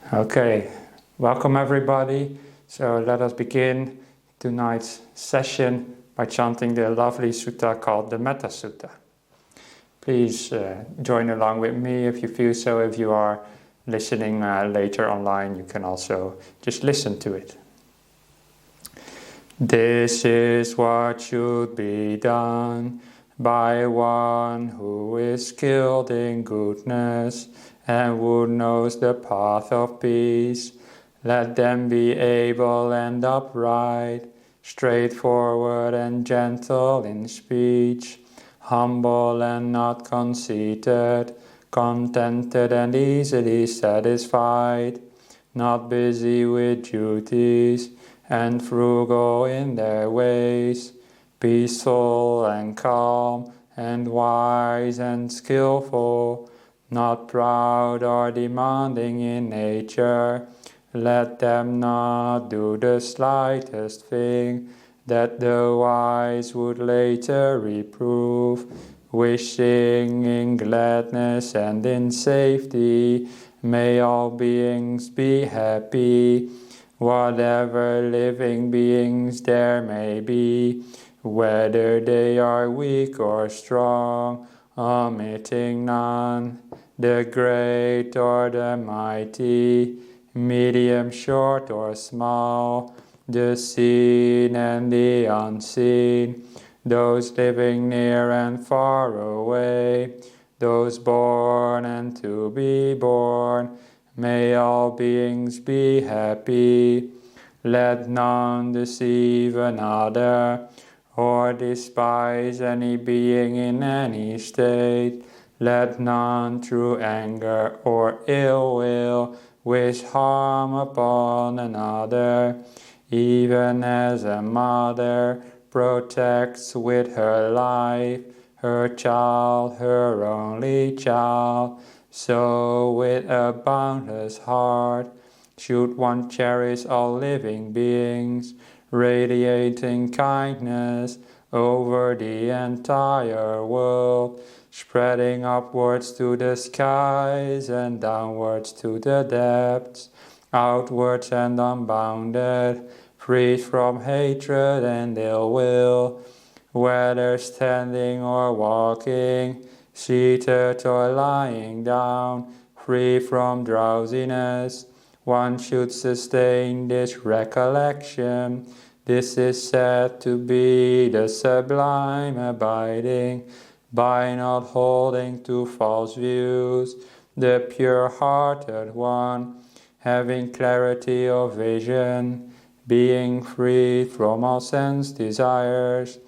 Okay, welcome everybody. So let us begin tonight's session by chanting the lovely sutta called the Metta Sutta. Please join along with me if you feel so. If you are listening later online, you can also just listen to it. This is what should be done by one who is skilled in goodness and who knows the path of peace. Let them be able and upright, straightforward and gentle in speech, humble and not conceited, contented and easily satisfied, not busy with duties, and frugal in their ways, peaceful and calm, and wise and skillful, not proud or demanding in nature. Let them not do the slightest thing that the wise would later reprove, wishing in gladness and in safety, may all beings be happy, whatever living beings there may be, whether they are weak or strong, omitting none, the great or the mighty, medium, short or small, the seen and the unseen, those living near and far away, those born and to be born, may all beings be happy. Let none deceive another, or despise any being in any state. Let none through anger or ill will wish harm upon another, even as a mother protects with her life her child, her only child. So with a boundless heart should one cherish all living beings, radiating kindness over the entire world, spreading upwards to the skies and downwards to the depths, outwards and unbounded, free from hatred and ill will, whether standing or walking, seated or lying down, free from drowsiness. One should sustain this recollection. This is said to be the sublime abiding, by not holding to false views, the pure-hearted one, having clarity of vision, being free from all sense desires,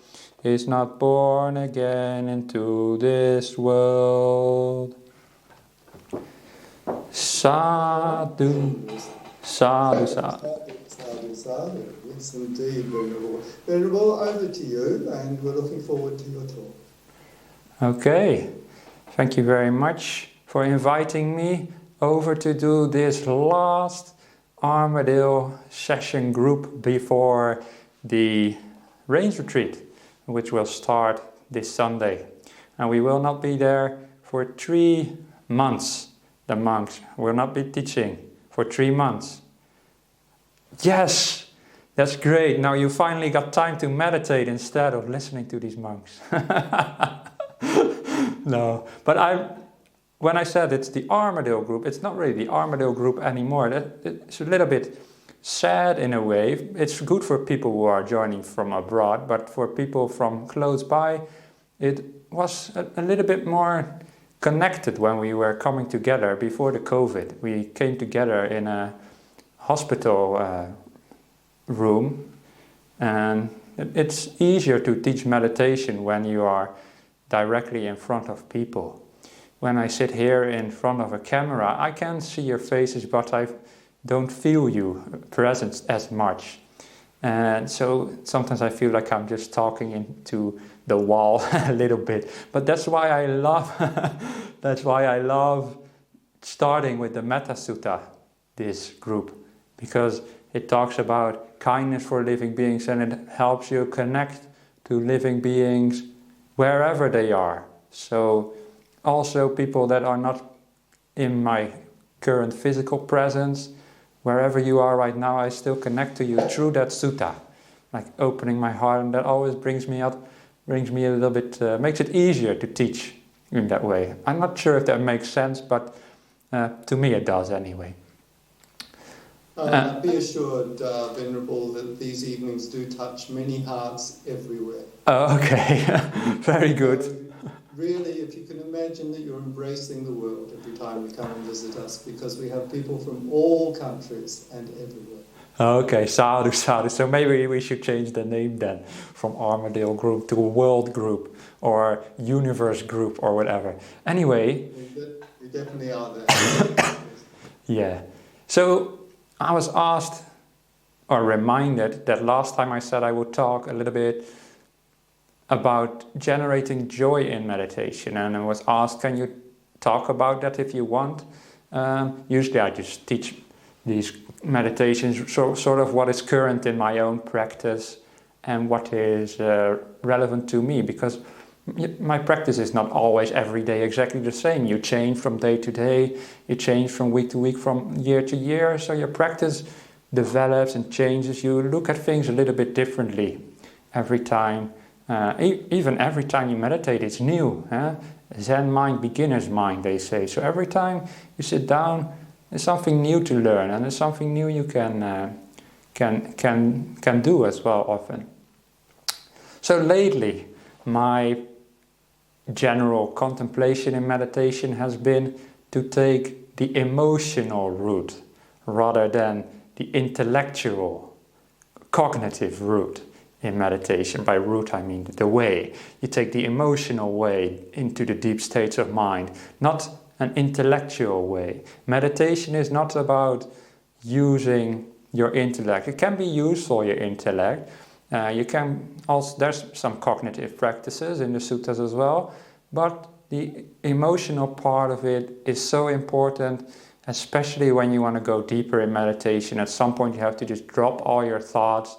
is not born again into this world. Sadhu, sadhu, sadhu. Sadhu, sadhu. Yes, indeed, Venerable. Venerable, over to you, and we're looking forward to your talk. Okay, thank you very much for inviting me over to do this last Armadale session group before the rains retreat, which will start this Sunday. And we will not be there for 3 months. The monks will not be teaching for 3 months. Yes, that's great. Now you finally got time to meditate instead of listening to these monks. No, but when I said it's the Armadale group, it's not really the Armadale group anymore. It's a little bit sad in a way. It's good for people who are joining from abroad, but for people from close by, it was a little bit more connected when we were coming together before the COVID. We came together in a hospital room, and it's easier to teach meditation when you are directly in front of people. When I sit here in front of a camera, I can see your faces, but I don't feel you present as much. And so sometimes I feel like I'm just talking into the wall a little bit. But that's why I love starting with the Metta Sutta, this group, because it talks about kindness for living beings, and it helps you connect to living beings wherever they are. So also people that are not in my current physical presence. Wherever you are right now, I still connect to you through that sutta, like opening my heart, and that always brings me a little bit, makes it easier to teach in that way. I'm not sure if that makes sense, but to me it does anyway. Be assured, Venerable, that these evenings do touch many hearts everywhere. Oh, okay. Very good. So, really, if you can imagine that you're embracing the world every time you come and visit us, because we have people from all countries and everywhere. Okay, sadhu, sadhu. So maybe we should change the name then from Armadale Group to World Group or Universe Group or whatever. Anyway. We definitely are there. Yeah. So I was asked or reminded that last time I said I would talk a little bit about generating joy in meditation, and I was asked, can you talk about that if you want? Usually I just teach these meditations, sort of what is current in my own practice and what is relevant to me, because my practice is not always every day exactly the same. You change from day to day, you change from week to week, from year to year, so your practice develops and changes. You look at things a little bit differently every time. Even every time you meditate, it's new. Zen mind, beginner's mind, they say. So every time you sit down, there's something new to learn, and there's something new you can do as well often. So lately, my general contemplation in meditation has been to take the emotional route rather than the intellectual, cognitive route in meditation. By route I mean the way. You take the emotional way into the deep states of mind, not an intellectual way. Meditation is not about using your intellect. It can be useful, your intellect. You can also, there's some cognitive practices in the suttas as well, but the emotional part of it is so important, especially when you want to go deeper in meditation. At some point you have to just drop all your thoughts,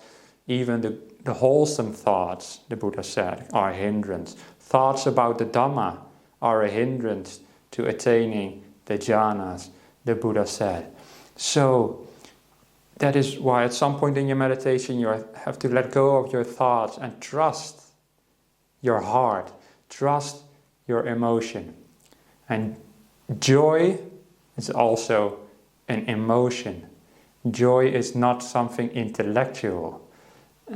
even the wholesome thoughts, the Buddha said, are a hindrance. Thoughts about the Dhamma are a hindrance to attaining the jhanas, the Buddha said. So that is why at some point in your meditation you have to let go of your thoughts and trust your heart, trust your emotion. And joy is also an emotion. Joy is not something intellectual.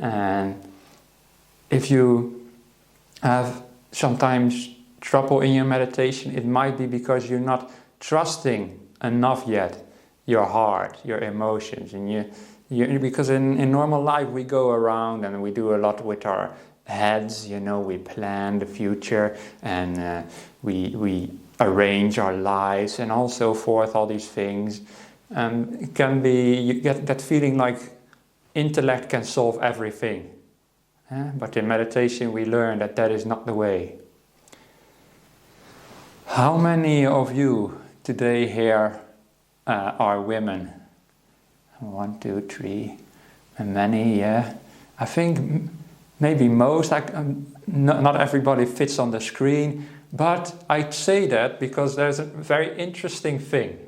And if you have sometimes trouble in your meditation, it might be because you're not trusting enough yet your heart, your emotions. And because in normal life we go around and we do a lot with our heads, we plan the future and we arrange our lives and all so forth, all these things. And it can be, you get that feeling like intellect can solve everything. But in meditation we learn that that is not the way. How many of you today here are women? 1, 2, 3, and many, yeah. I think maybe most, not everybody fits on the screen, but I say that because there's a very interesting thing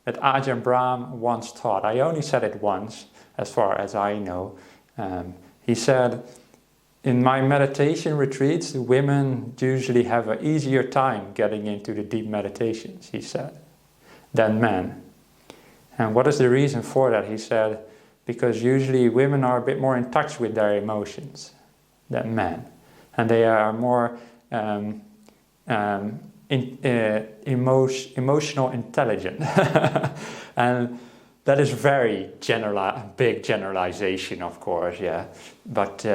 that Ajahn Brahm once taught. I only said it once, as far as I know. He said, in my meditation retreats, women usually have an easier time getting into the deep meditations, he said, than men. And what is the reason for that? He said, because usually women are a bit more in touch with their emotions than men. And they are more emotional intelligent. And that is very big generalization, of course, yeah. But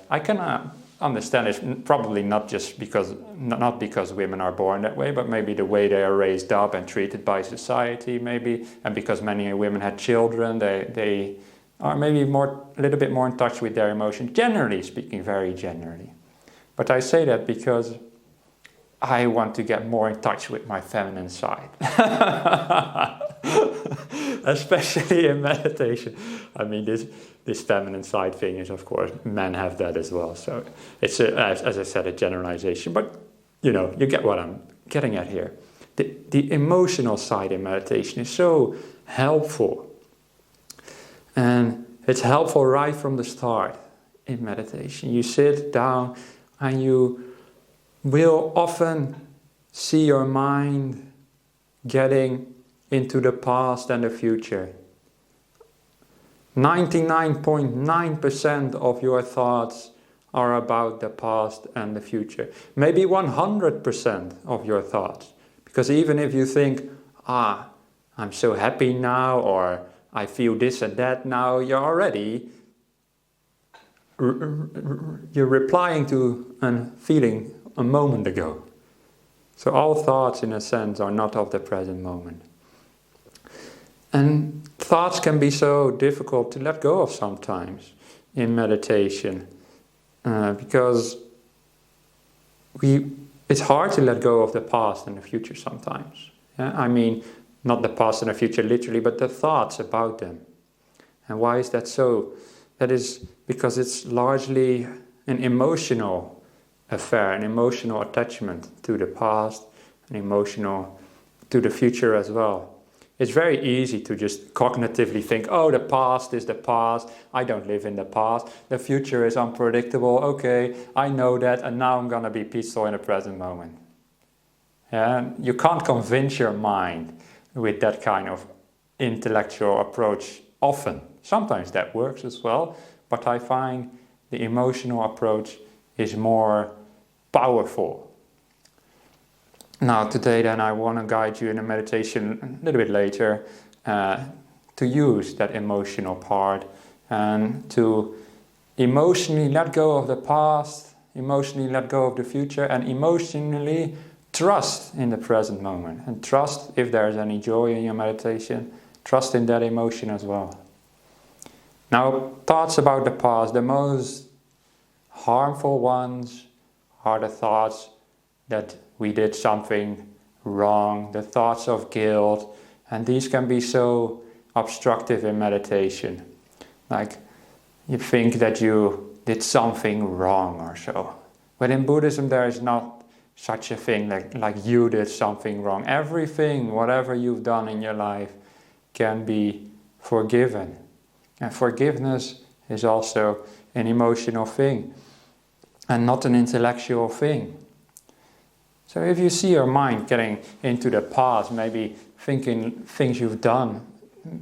I can understand it, probably not because women are born that way, but maybe the way they are raised up and treated by society, maybe, and because many women had children, they are maybe a little bit more in touch with their emotions, generally speaking, very generally. But I say that because I want to get more in touch with my feminine side. Especially in meditation. I mean, this feminine side thing is, of course, men have that as well. So it's, as I said, a generalization. But, you get what I'm getting at here. the emotional side in meditation is so helpful. And it's helpful right from the start in meditation. You sit down and you will often see your mind getting into the past and the future. 99.9% of your thoughts are about the past and the future. Maybe 100% of your thoughts. Because even if you think, I'm so happy now, or I feel this and that now, you're already you're replying to a feeling a moment ago. So all thoughts, in a sense, are not of the present moment. And thoughts can be so difficult to let go of sometimes in meditation, because it's hard to let go of the past and the future sometimes. Yeah? I mean, not the past and the future literally, but the thoughts about them. And why is that so? That is because it's largely an emotional affair, an emotional attachment to the past, an emotional to the future as well. It's very easy to just cognitively think, oh, the past is the past, I don't live in the past, the future is unpredictable, okay, I know that, and now I'm going to be peaceful in the present moment. Yeah? You can't convince your mind with that kind of intellectual approach often. Sometimes that works as well, but I find the emotional approach is more powerful. Now today then I want to guide you in a meditation a little bit later to use that emotional part and to emotionally let go of the past, emotionally let go of the future, and emotionally trust in the present moment. And trust, if there's any joy in your meditation, trust in that emotion as well. Now, thoughts about the past, the most harmful ones are the thoughts that we did something wrong, the thoughts of guilt, and these can be so obstructive in meditation. Like, you think that you did something wrong or so. But in Buddhism there is not such a thing like you did something wrong. Everything, whatever you've done in your life, can be forgiven. And forgiveness is also an emotional thing and not an intellectual thing. So if you see your mind getting into the past, maybe thinking things you've done,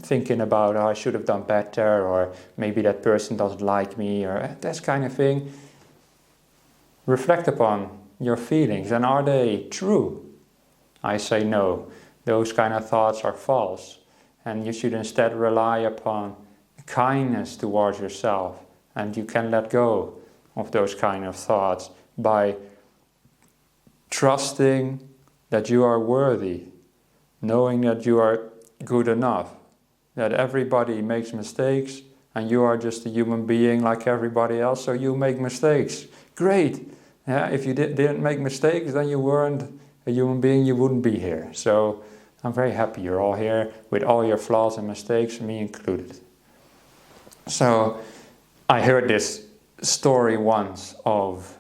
thinking about, I should have done better, or maybe that person doesn't like me, or this kind of thing, reflect upon your feelings, and are they true? I say no, those kind of thoughts are false, and you should instead rely upon kindness towards yourself, and you can let go of those kind of thoughts by trusting that you are worthy, knowing that you are good enough, that everybody makes mistakes and you are just a human being like everybody else, so you make mistakes. Great! Yeah, if you didn't make mistakes, then you weren't a human being, you wouldn't be here. So I'm very happy you're all here with all your flaws and mistakes, me included. So I heard this story once of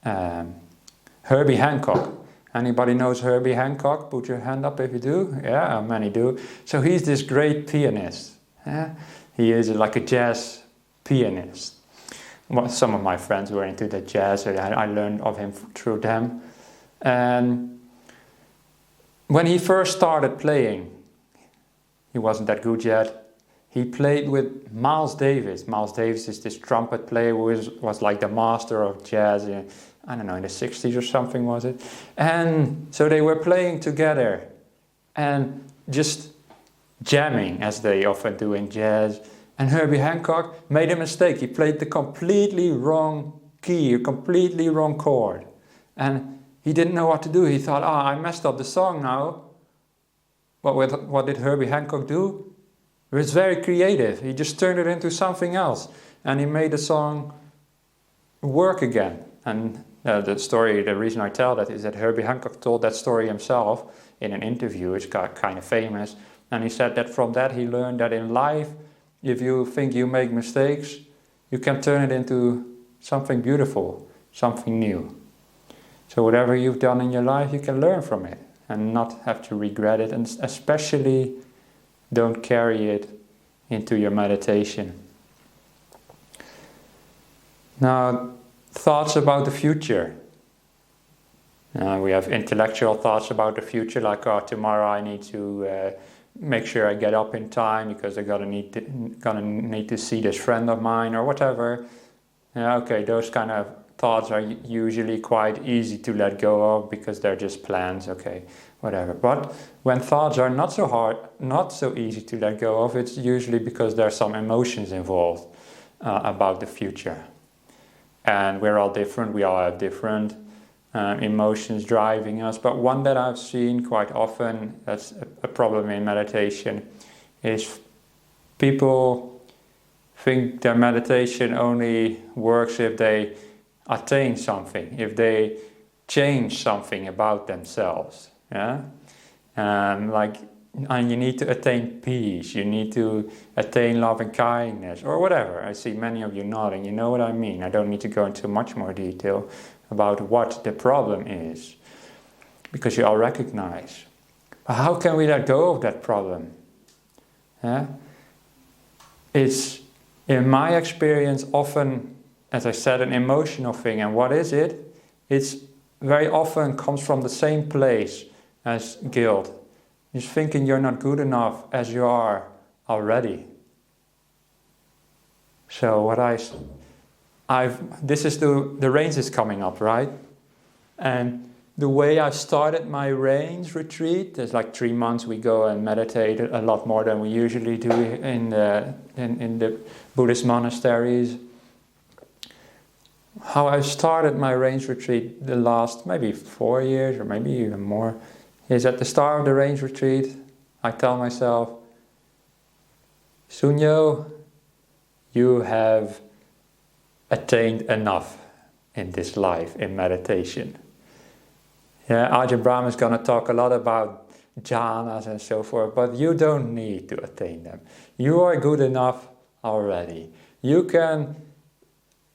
Herbie Hancock. Anybody knows Herbie Hancock? Put your hand up if you do. Yeah, many do. So he's this great pianist. Yeah? He is like a jazz pianist. Well, some of my friends were into the jazz, so I learned of him through them. And when he first started playing, he wasn't that good yet. He played with Miles Davis. Miles Davis is this trumpet player who was like the master of jazz in, I don't know, in the 60s or something, was it? And so they were playing together and just jamming, as they often do in jazz. And Herbie Hancock made a mistake. He played the completely wrong key, a completely wrong chord. And he didn't know what to do. He thought, I messed up the song now. What did Herbie Hancock do? He was very creative. He just turned it into something else. And he made the song work again. And the reason I tell that is that Herbie Hancock told that story himself in an interview. It's kind of famous. And he said that from that he learned that in life, if you think you make mistakes, you can turn it into something beautiful, something new. So whatever you've done in your life, you can learn from it. and not have to regret it, and especially don't carry it into your meditation. Now, thoughts about the future. We have intellectual thoughts about the future, like, oh, tomorrow I need to make sure I get up in time because I'm gonna need to see this friend of mine or whatever. Okay, those kind of thoughts are usually quite easy to let go of because they're just plans, okay, whatever. But when thoughts are not so easy to let go of, it's usually because there are some emotions involved about the future. And we're all different, we all have different emotions driving us. But one that I've seen quite often, that's a problem in meditation, is people think their meditation only works if they attain something, if they change something about themselves. Yeah, and you need to attain peace, you need to attain love and kindness, or whatever. I see many of you nodding. You know what I mean. I don't need to go into much more detail about what the problem is, because you all recognize. But how can we let go of that problem? Yeah? It's, in my experience, often, as I said, an emotional thing. And what is it? It's very often comes from the same place as guilt. Just thinking you're not good enough as you are already. So this is the range is coming up, right? And the way I started my range retreat, there's like 3 months we go and meditate a lot more than we usually do in the Buddhist monasteries. How I started my range retreat the last maybe 4 years or maybe even more is at the start of the range retreat, I tell myself, Sunyo, you have attained enough in this life in meditation. Yeah, Ajahn Brahm is going to talk a lot about jhanas and so forth, but you don't need to attain them. You are good enough already. You can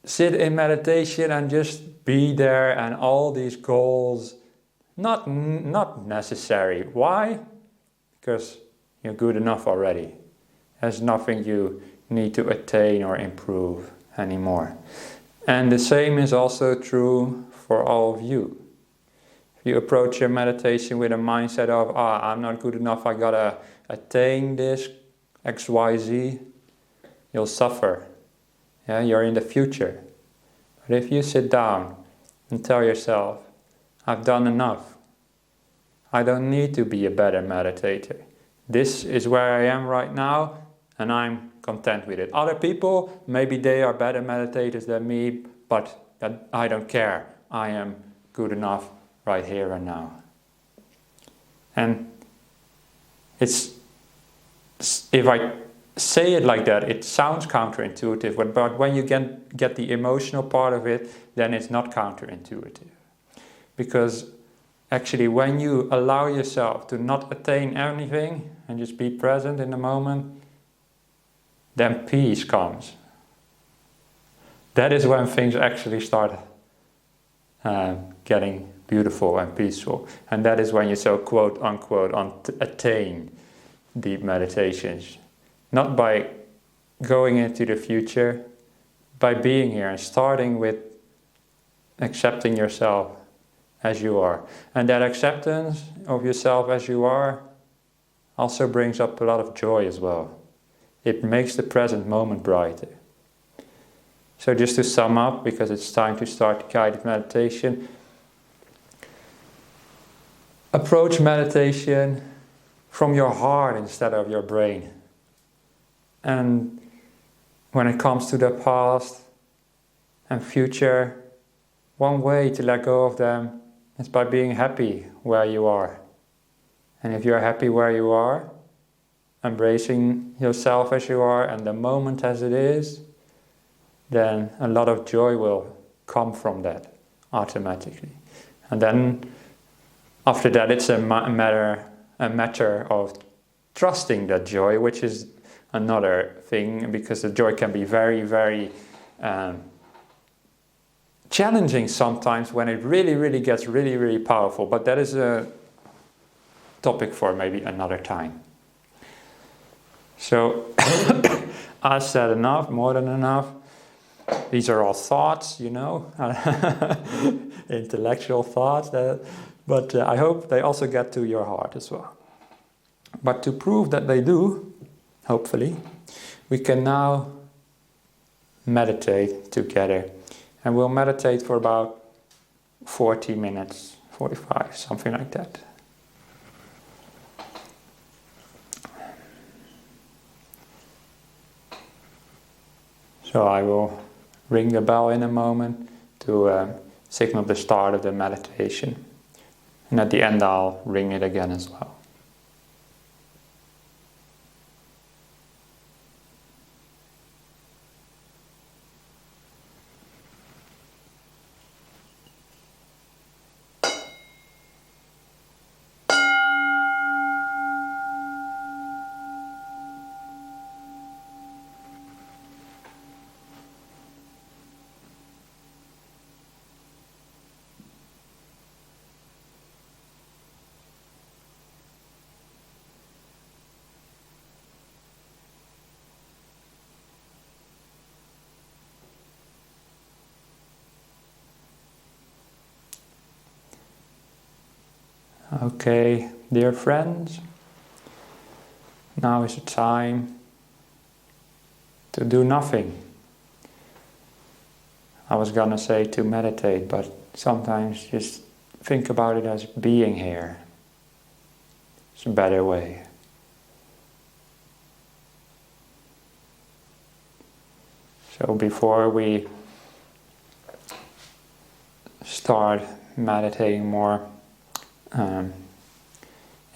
sit in meditation and just be there, and all these goals, not necessary. Why? Because you're good enough already. There's nothing you need to attain or improve anymore. And the same is also true for all of you. If you approach your meditation with a mindset of, I'm not good enough, I gotta attain this XYZ, you'll suffer. Yeah, you're in the future. But if you sit down and tell yourself, I've done enough. I don't need to be a better meditator. This is where I am right now, and I'm content with it. Other people, maybe they are better meditators than me, but I don't care. I am good enough right here and now. And if I say it like that, it sounds counterintuitive, but when you get the emotional part of it, then it's not counterintuitive. Because actually, when you allow yourself to not attain anything and just be present in the moment, then peace comes. That is when things actually start getting beautiful and peaceful. And that is when you so quote unquote attain deep meditations. Not by going into the future, by being here and starting with accepting yourself as you are. And that acceptance of yourself as you are also brings up a lot of joy as well. It makes the present moment brighter. So just to sum up, because it's time to start guided meditation, approach meditation from your heart instead of your brain. And when it comes to the past and future, one way to let go of them is by being happy where you are. And if you're happy where you are, embracing yourself as you are and the moment as it is, then a lot of joy will come from that automatically. And then after that, it's a matter of trusting that joy, which is another thing, because the joy can be very, very challenging sometimes when it really, really gets really, really powerful. But that is topic for maybe another time. So, I've said enough, more than enough. These are all thoughts, intellectual thoughts, but I hope they also get to your heart as well. But to prove that they do, hopefully, we can now meditate together. And we'll meditate for about 40 minutes, 45, something like that. So I will ring the bell in a moment to signal the start of the meditation. And at the end I'll ring it again as well. Okay, dear friends, now is the time to do nothing. I was gonna say to meditate, but sometimes just think about it as being here. It's a better way. So before we start meditating more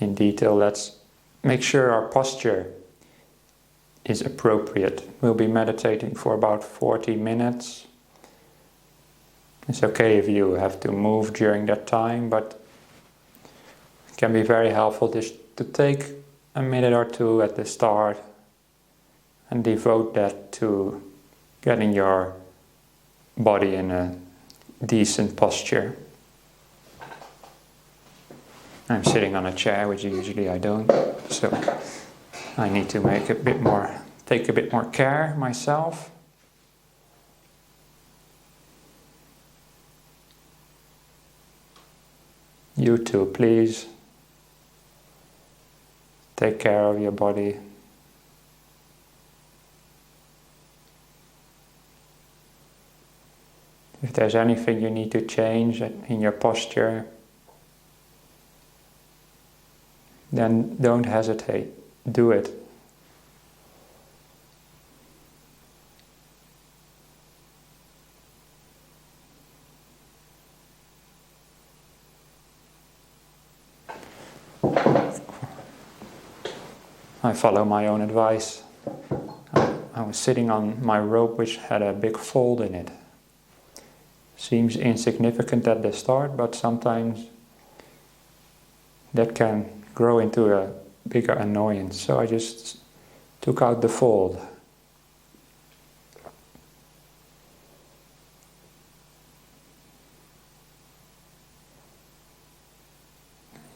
in detail, let's make sure our posture is appropriate. We'll be meditating for about 40 minutes. It's okay if you have to move during that time, but it can be very helpful just to take a minute or two at the start and devote that to getting your body in a decent posture. I'm sitting on a chair, which usually I don't, so I need to take a bit more care myself. You too, please take care of your body. If there's anything you need to change in your posture, then don't hesitate. Do it. I follow my own advice. I was sitting on my rope, which had a big fold in it. Seems insignificant at the start, but sometimes that can grow into a bigger annoyance. So I just took out the fold.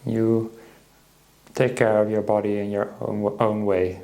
You take care of your body in your own way.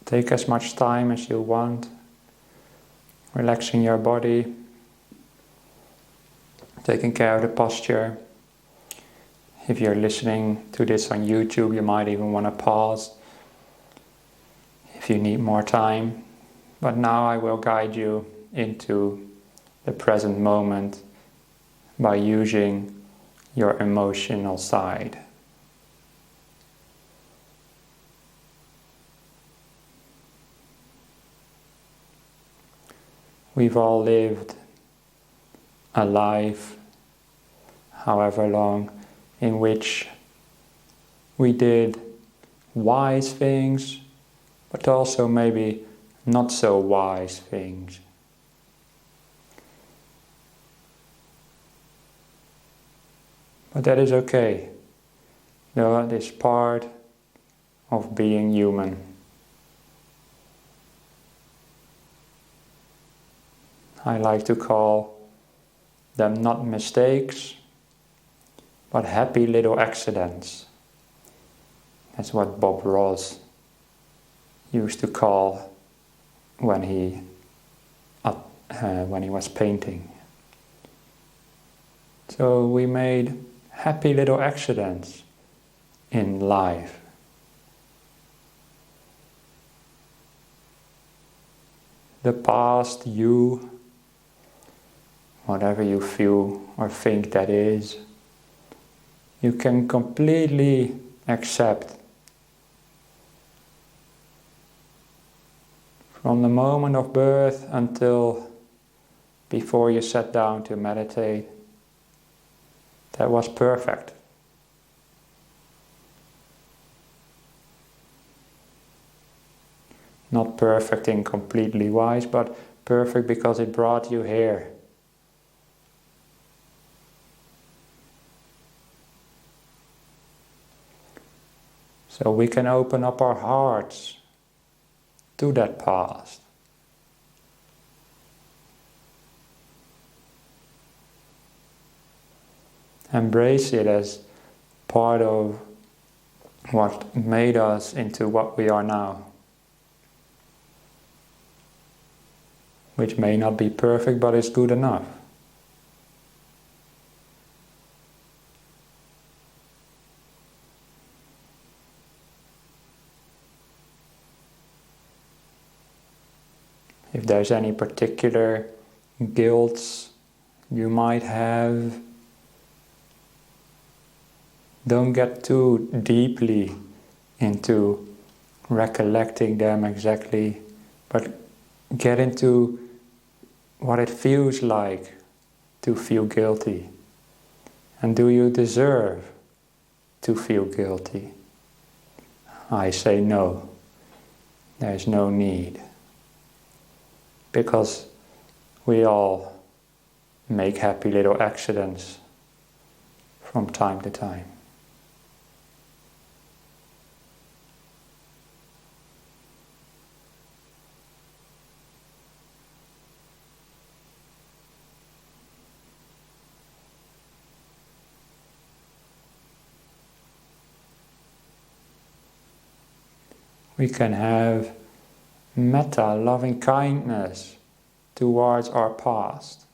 Take as much time as you want, relaxing your body, taking care of the posture. If you're listening to this on YouTube, you might even want to pause if you need more time. But now I will guide you into the present moment by using your emotional side. We've all lived a life, however long, in which we did wise things, but also maybe not so wise things. But that is okay. That is part of being human. I like to call them not mistakes, but happy little accidents. That's what Bob Ross used to call when he was painting. So we made happy little accidents in life. The past you, whatever you feel or think that is, you can completely accept. From the moment of birth until before you sat down to meditate, that was perfect. Not perfect and completely wise, but perfect because it brought you here. So we can open up our hearts to that past. Embrace it as part of what made us into what we are now. Which may not be perfect, but is good enough. If there's any particular guilt you might have, don't get too deeply into recollecting them exactly, but get into what it feels like to feel guilty. And do you deserve to feel guilty? I say no. There's no need. Because we all make happy little accidents from time to time. We can have metta, loving kindness towards our past.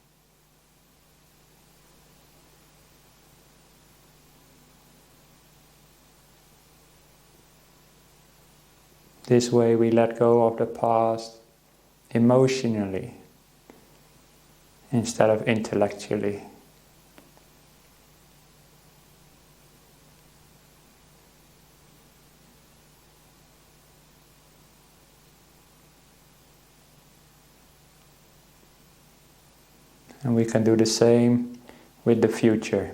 This way we let go of the past emotionally instead of intellectually. And we can do the same with the future.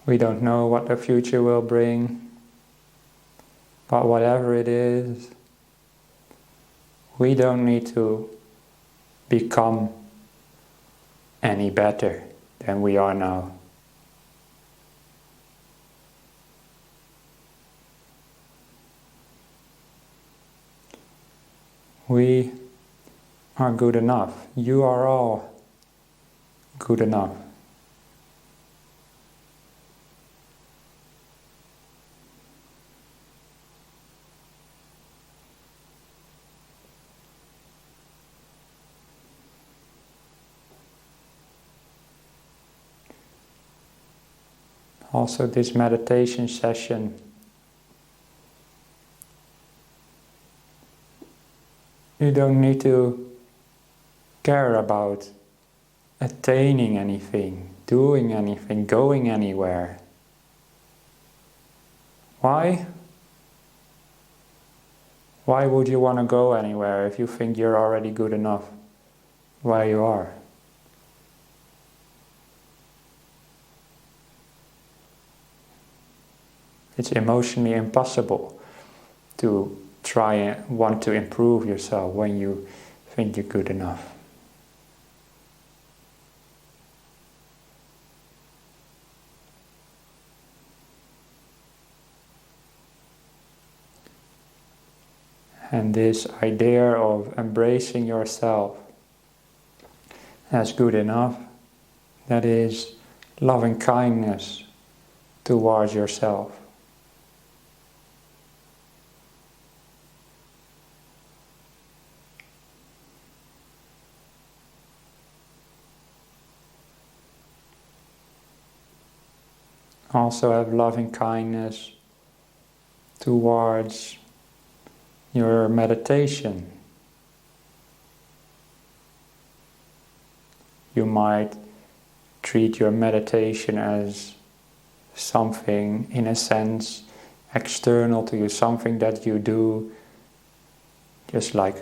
We don't know what the future will bring, but whatever it is, we don't need to become any better than we are now. We are good enough. You are all good enough. Also, this meditation session, you don't need to care about attaining anything, doing anything, going anywhere. Why? Why would you want to go anywhere if you think you're already good enough where you are? It's emotionally impossible to try and want to improve yourself when you think you're good enough. And this idea of embracing yourself as good enough, that is loving kindness towards yourself. Also have loving kindness towards your meditation. You might treat your meditation as something, in a sense, external to you, something that you do just like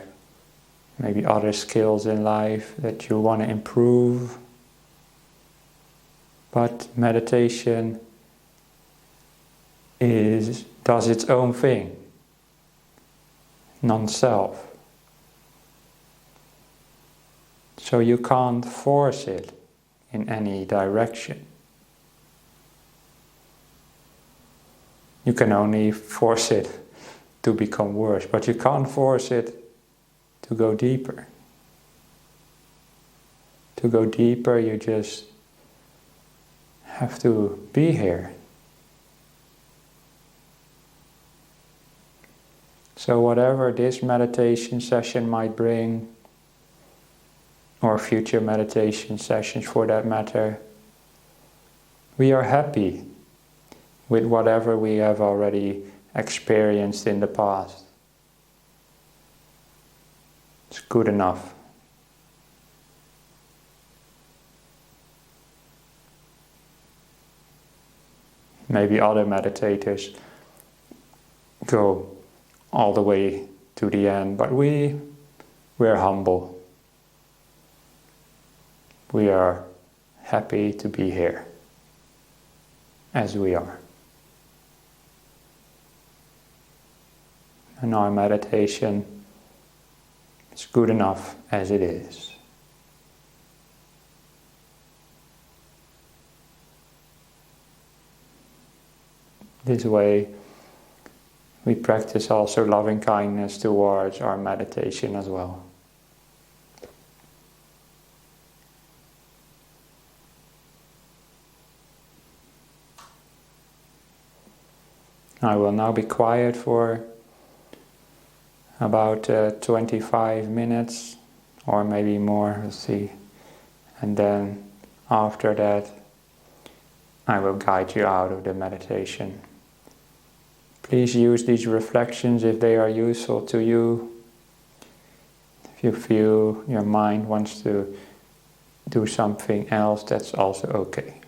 maybe other skills in life that you want to improve. But meditation does its own thing, non-self. So you can't force it in any direction. You can only force it to become worse, but you can't force it to go deeper. To go deeper, you just have to be here. So whatever this meditation session might bring, or future meditation sessions for that matter, we are happy with whatever we have already experienced in the past. It's good enough. Maybe other meditators go all the way to the end, but we're humble. We are happy to be here as we are. And our meditation is good enough as it is. This way, we practice also loving kindness towards our meditation as well. I will now be quiet for about 25 minutes or maybe more, we'll see. And then after that, I will guide you out of the meditation. Please use these reflections if they are useful to you. If you feel your mind wants to do something else, that's also okay.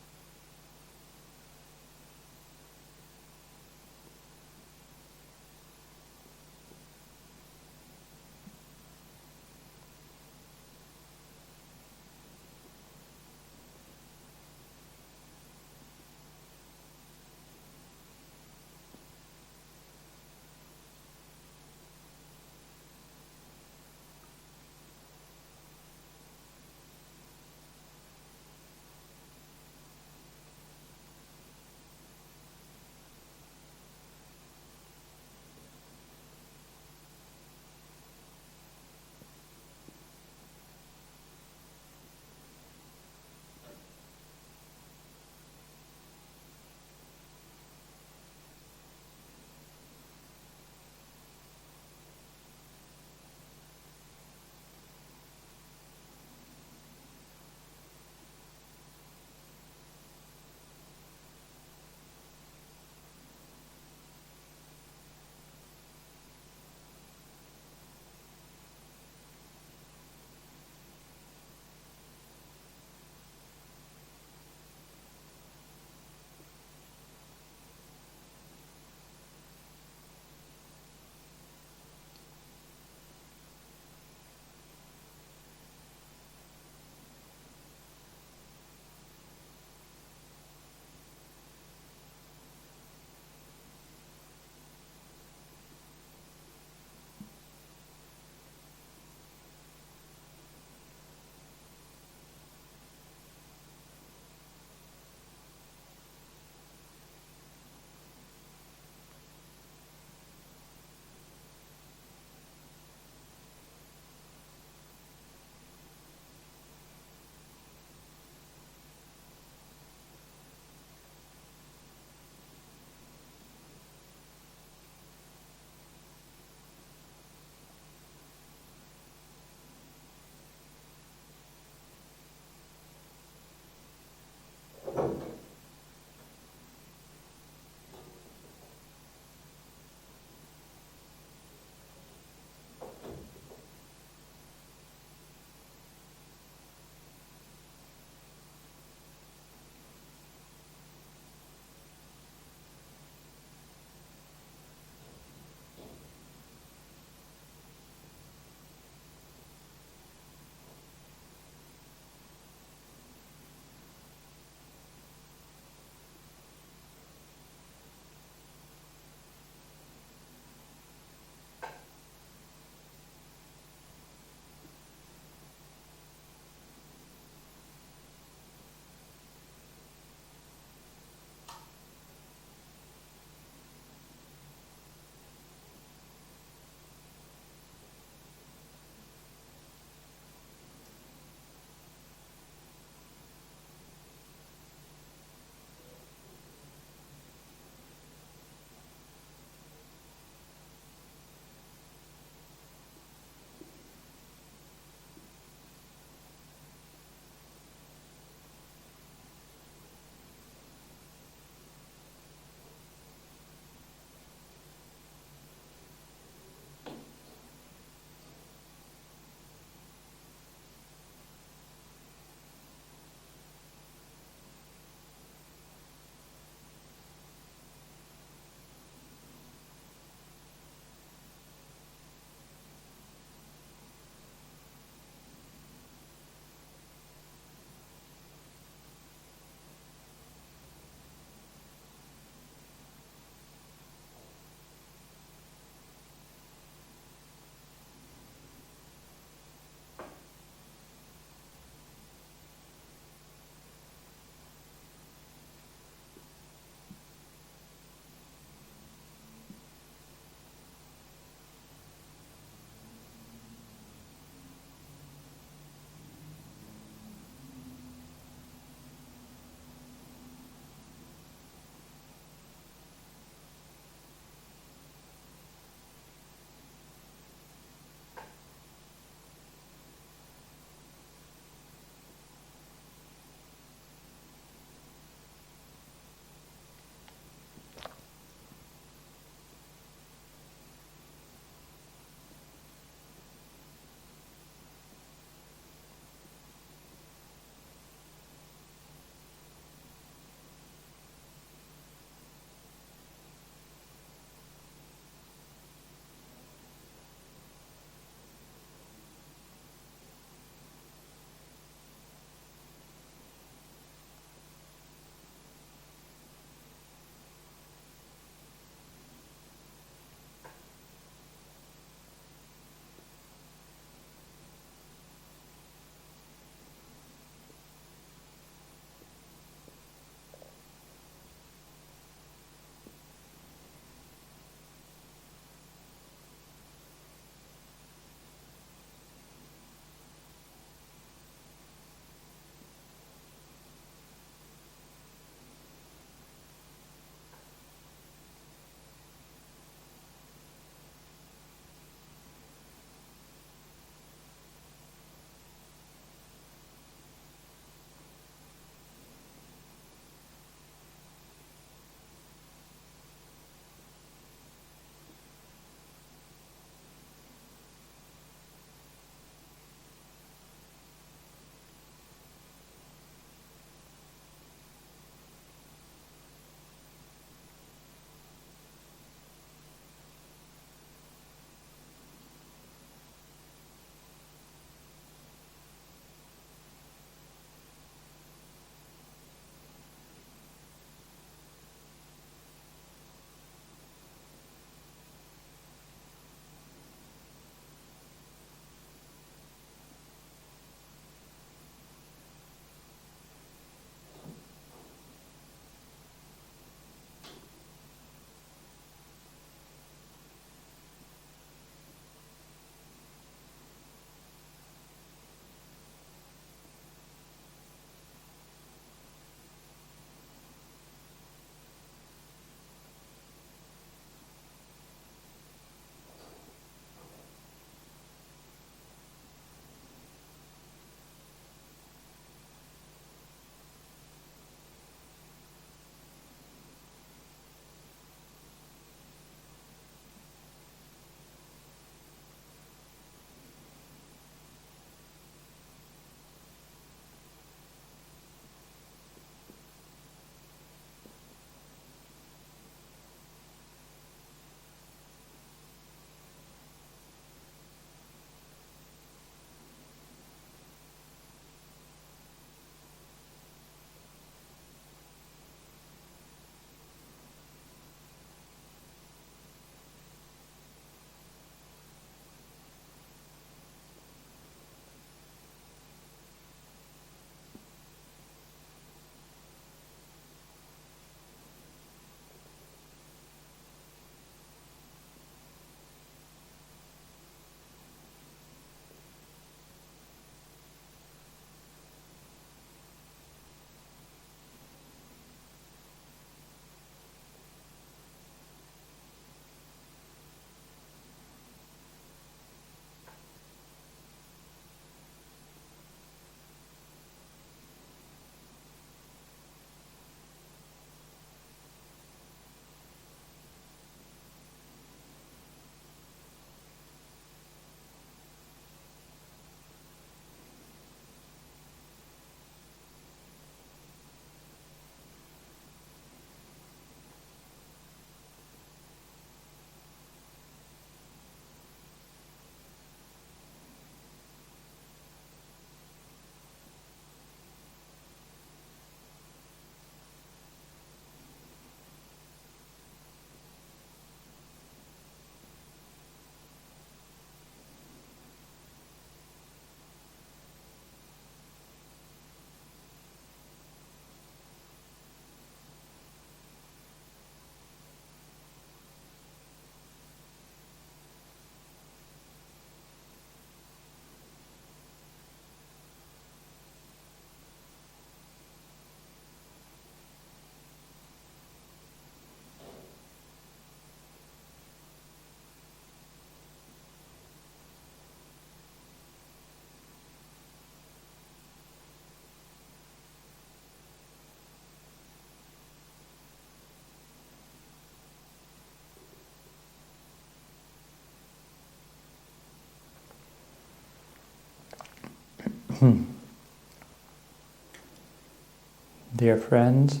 Dear friends,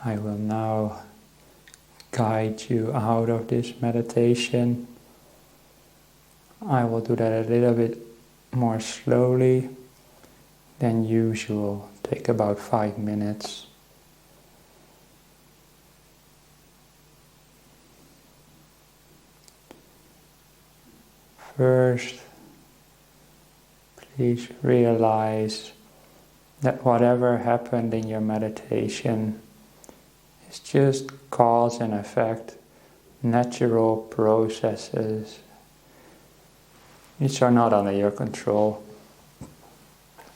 I will now guide you out of this meditation. I will do that a little bit more slowly than usual. Take about 5 minutes. First, please realize that whatever happened in your meditation is just cause and effect, natural processes which are not under your control.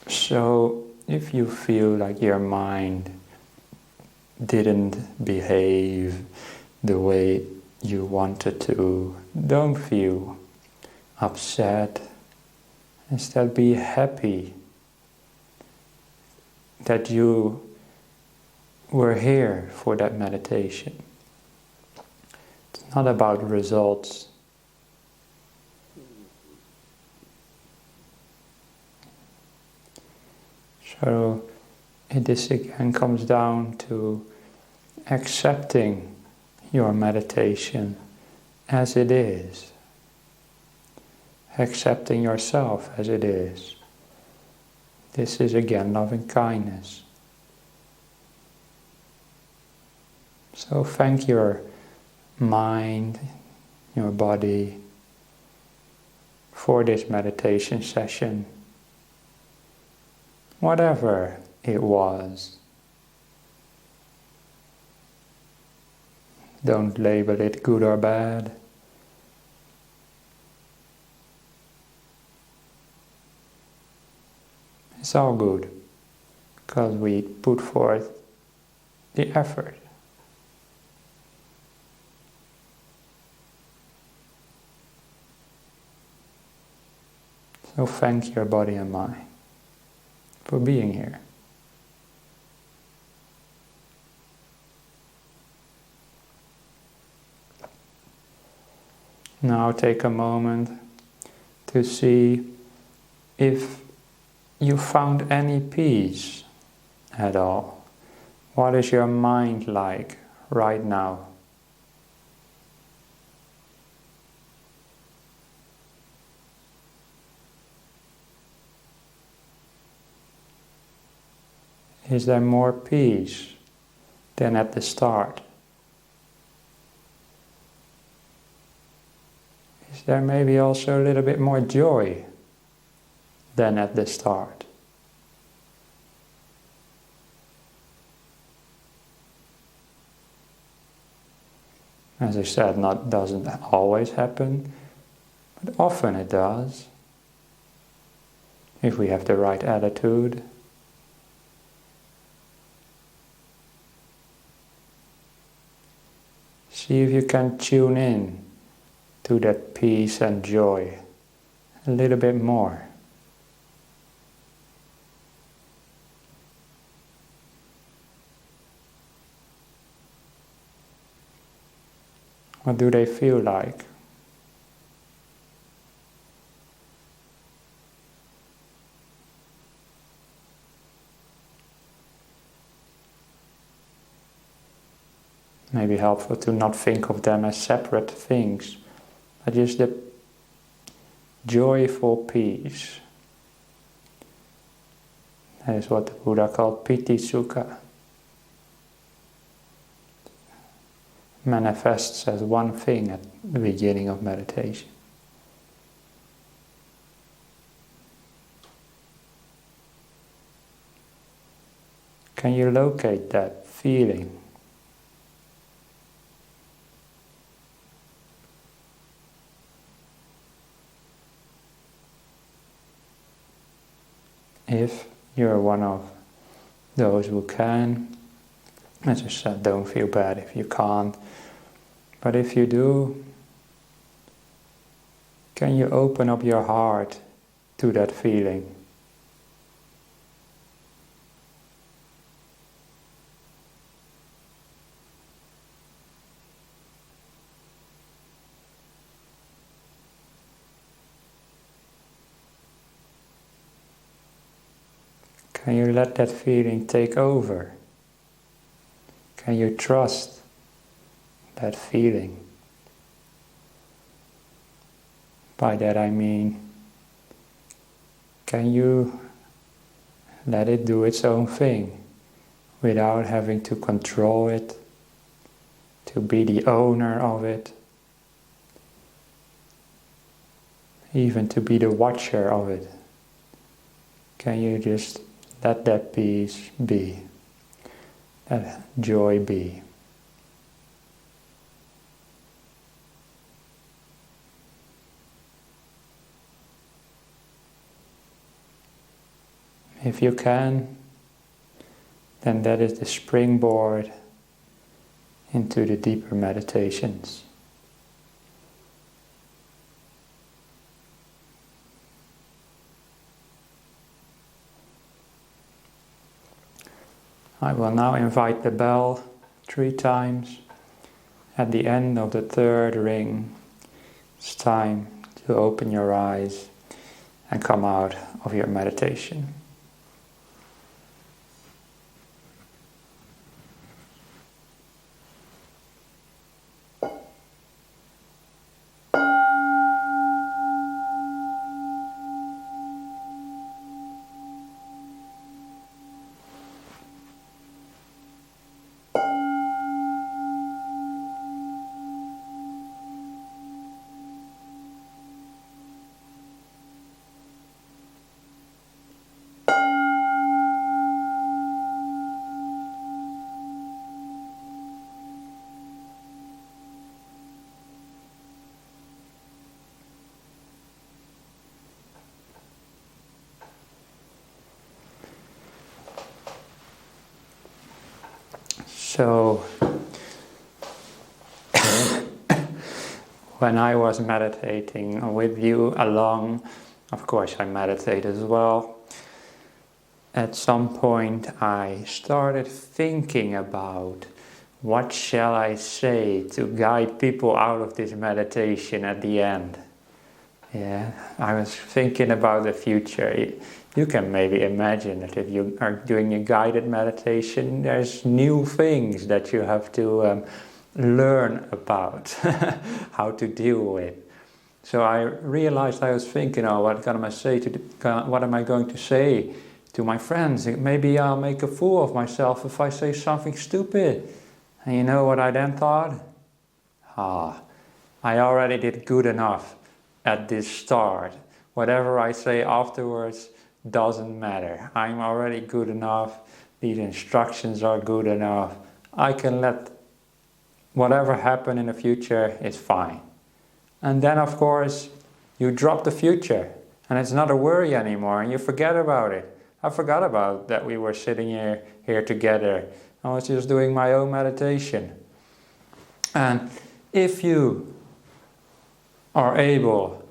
So if you feel like your mind didn't behave the way you wanted to, don't feel upset. Instead, be happy that you were here for that meditation. It's not about results. So this again comes down to accepting your meditation as it is. Accepting yourself as it is. This is again loving kindness. So thank your mind, your body for this meditation session. Whatever it was. Don't label it good or bad. It's all good, because we put forth the effort. So thank your body and mind for being here. Now take a moment to see if you found any peace at all. What is your mind like right now? Is there more peace than at the start? Is there maybe also a little bit more joy than at the start? As I said, doesn't always happen, but often it does. If we have the right attitude. See if you can tune in to that peace and joy a little bit more. What do they feel like? Maybe helpful to not think of them as separate things, but just the joyful peace. That is what the Buddha called piti sukha. Manifests as one thing at the beginning of meditation. Can you locate that feeling? If you're one of those who can, as I said, don't feel bad if you can't. But if you do, can you open up your heart to that feeling? Can you let that feeling take over? Can you trust that feeling? By that I mean, can you let it do its own thing without having to control it, to be the owner of it, even to be the watcher of it? Can you just let that peace be, that joy be? If you can, then that is the springboard into the deeper meditations. I will now invite the bell 3 times. At the end of the 3rd ring, it's time to open your eyes and come out of your meditation. So, when I was meditating with you along, of course I meditate as well, at some point I started thinking about what shall I say to guide people out of this meditation at the end. Yeah, I was thinking about the future. You can maybe imagine that if you are doing a guided meditation, there's new things that you have to learn about, how to deal with. So I realized, I was thinking, what am I going to say to my friends? Maybe I'll make a fool of myself if I say something stupid. And you know what I then thought? I already did good enough at this start. Whatever I say afterwards doesn't matter. I'm already good enough. These instructions are good enough. I can let whatever happen in the future is fine. And then of course you drop the future and it's not a worry anymore and you forget about it. I forgot about that we were sitting here together. I was just doing my own meditation. And if you are able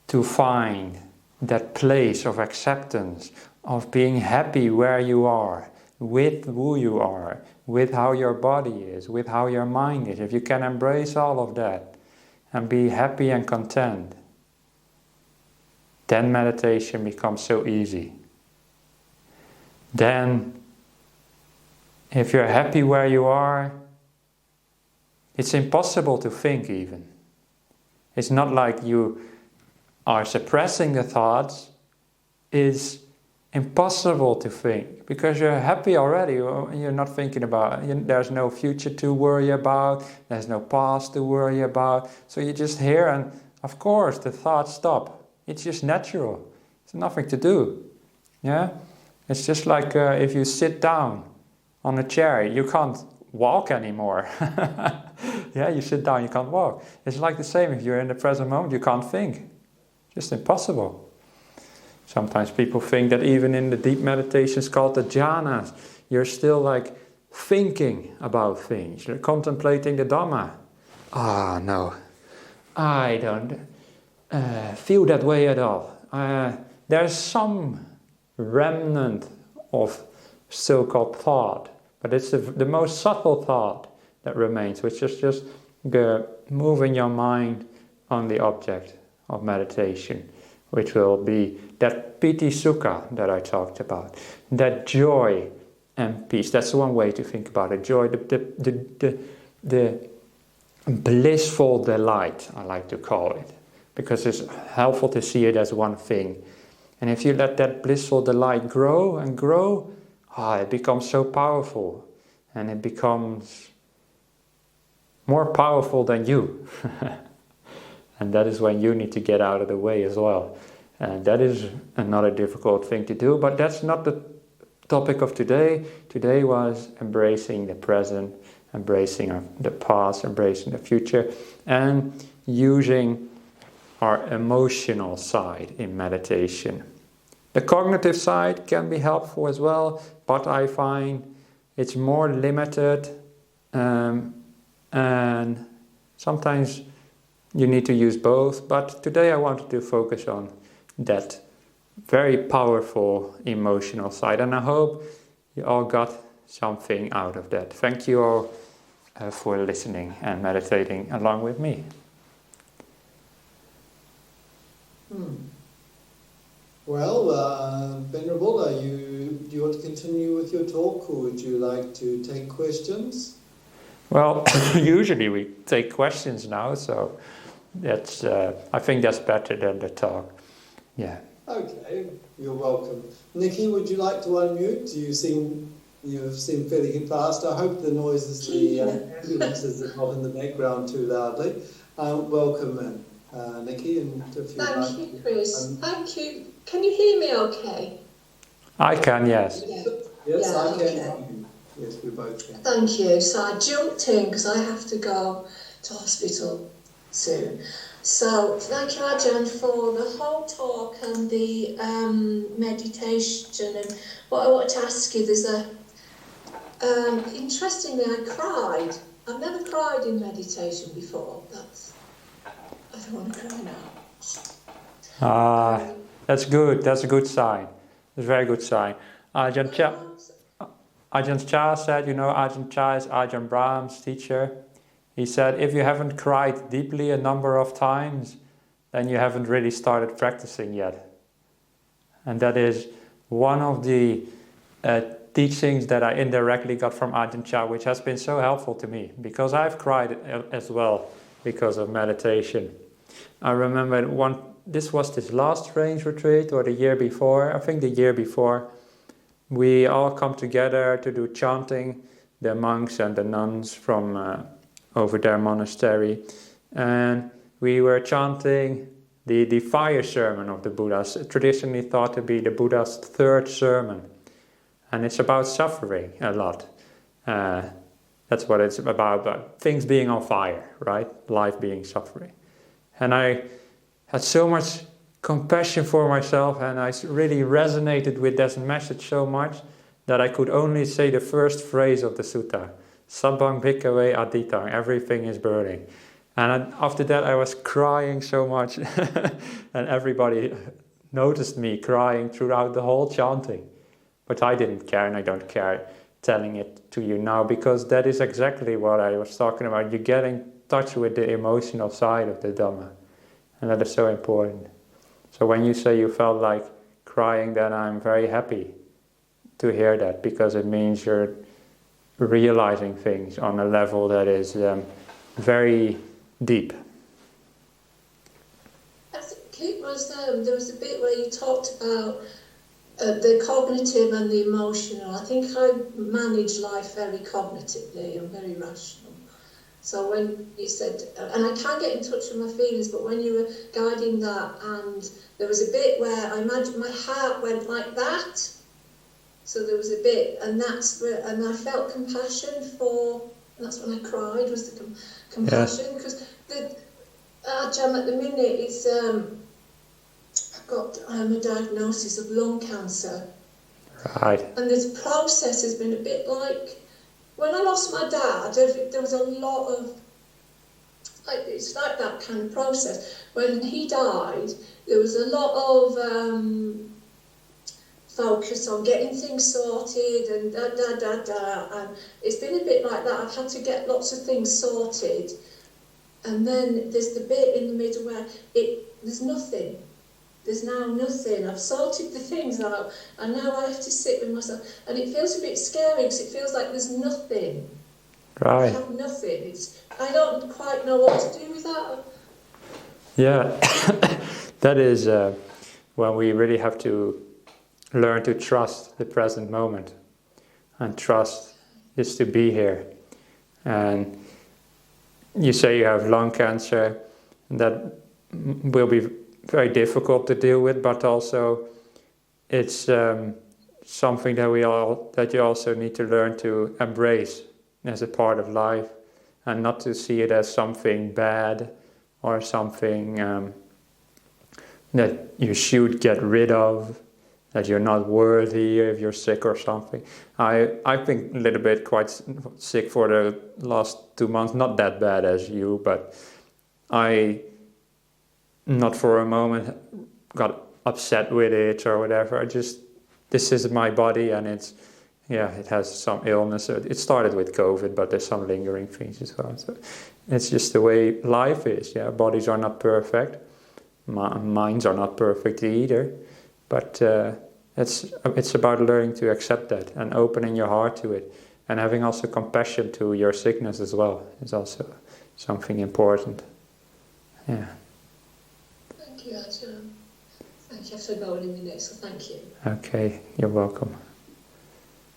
to find that place of acceptance, of being happy where you are, with who you are, with how your body is, with how your mind is, if you can embrace all of that and be happy and content, then meditation becomes so easy. Then, if you're happy where you are, it's impossible to think even. It's not like you are suppressing the thoughts. It's impossible to think because you're happy already. You're not thinking about it. There's no future to worry about. There's no past to worry about. So you're just here and of course the thoughts stop. It's just natural. It's nothing to do. Yeah? It's just like if you sit down on a chair, you can't walk anymore. Yeah, you sit down, you can't walk. It's like the same, if you're in the present moment, you can't think. Just impossible. Sometimes people think that even in the deep meditations called the jhanas, you're still like thinking about things. You're contemplating the Dhamma. No, I don't feel that way at all. There's some remnant of so-called thought, but it's the most subtle thought that remains, which is just moving your mind on the object of meditation, which will be that piti sukha that I talked about, that joy and peace. That's one way to think about it. Joy, the blissful delight, I like to call it, because it's helpful to see it as one thing. And if you let that blissful delight grow and grow, it becomes so powerful, and it becomes more powerful than you. And that is when you need to get out of the way as well. And that is another difficult thing to do, but that's not the topic of today. Today was embracing the present, embracing the past, embracing the future, and using our emotional side in meditation. The cognitive side can be helpful as well, but I find it's more limited, and sometimes you need to use both. But today I wanted to focus on that very powerful emotional side, and I hope you all got something out of that. Thank you all for listening and meditating along with me. Well, Venerable, do you want to continue with your talk, or would you like to take questions? Well, usually we take questions now, so that's I think that's better than the talk. Yeah. Okay, you're welcome. Nikki, would you like to unmute? You seem fairly fast. I hope the noises, the ambulances are not in the background too loudly. Welcome in, Nikki. And if you Thank you, Chris. Thank you. Can you hear me okay? I can, yes. Yeah. Yes, Yeah, I can. okay. Yes, we both can. Thank you. So I jumped in because I have to go to hospital soon. So thank you, Ajahn, for the whole talk and the meditation. And what I wanted to ask you, there's interestingly, I cried. I've never cried in meditation before. I don't want to cry now. That's good. That's a good sign. It's a very good sign. Ajahn Chah said, Ajahn Chah is Ajahn Brahm's teacher. He said, if you haven't cried deeply a number of times, then you haven't really started practicing yet. And that is one of the teachings that I indirectly got from Ajahn Chah, which has been so helpful to me, because I've cried as well because of meditation. I remember this was this last range retreat, or the year before, I think the year before, we all come together to do chanting, the monks and the nuns from over their monastery, and we were chanting the fire sermon of the Buddha, traditionally thought to be the Buddha's third sermon, and it's about suffering a lot. That's what it's about things being on fire, right? Life being suffering. And I had so much compassion for myself, and I really resonated with this message so much that I could only say the first phrase of the sutta, Sabbang bhikkhave aditang, everything is burning. And after that I was crying so much, and everybody noticed me crying throughout the whole chanting. But I didn't care, and I don't care telling it to you now, because that is exactly what I was talking about. You get in touch with the emotional side of the Dhamma, and that is so important. So when you say you felt like crying, then I'm very happy to hear that, because it means you're realizing things on a level that is very deep. I think it was, there was a bit where you talked about the cognitive and the emotional. I think I manage life very cognitively and very rational. So when you said, and I can get in touch with my feelings, but when you were guiding that, and there was a bit where I imagine my heart went like that. So there was a bit, and that's where, and I felt compassion for, and that's when I cried, was the compassion, because the Ajahn at the minute is, I've got a diagnosis of lung cancer. Right. And this process has been a bit like, when I lost my dad, there was a lot of, it's like that kind of process. When he died, there was a lot of focus on getting things sorted and and it's been a bit like that. I've had to get lots of things sorted, and then there's the bit in the middle where there's nothing. there's now nothing. I've sorted the things out, and now I have to sit with myself. And it feels a bit scary because it feels like there's nothing. I Right. have nothing. I don't quite know what to do with that. Yeah, that is when we really have to learn to trust the present moment. And trust is to be here. And you say you have lung cancer, and that will be very difficult to deal with, but also it's something that you also need to learn to embrace as a part of life, and not to see it as something bad or something that you should get rid of, that you're not worthy if you're sick or something. I've been a little bit quite sick for the last 2 months, not that bad as you, but I not for a moment got upset with it or whatever. This is my body, and it has some illness. It started with COVID, but there's some lingering things as well. So it's just the way life is. Yeah, bodies are not perfect, minds are not perfect either, but it's about learning to accept that and opening your heart to it, and having also compassion to your sickness as well is also something important. Yeah. Thank you, Ajahn. Thank you. I have to go in a minute, so thank you. Okay, you're welcome.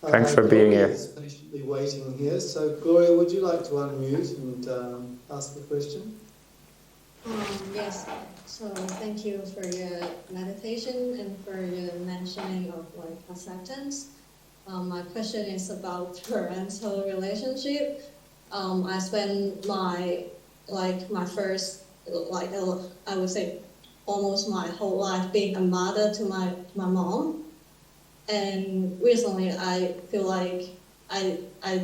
Thanks for being here. Gloria is patiently waiting here. So, Gloria, would you like to unmute and ask the question? Yes. So thank you for your meditation and for your mentioning of acceptance. My question is about parental relationship. I spent my first I would say almost my whole life being a mother to my mom. And recently I feel like I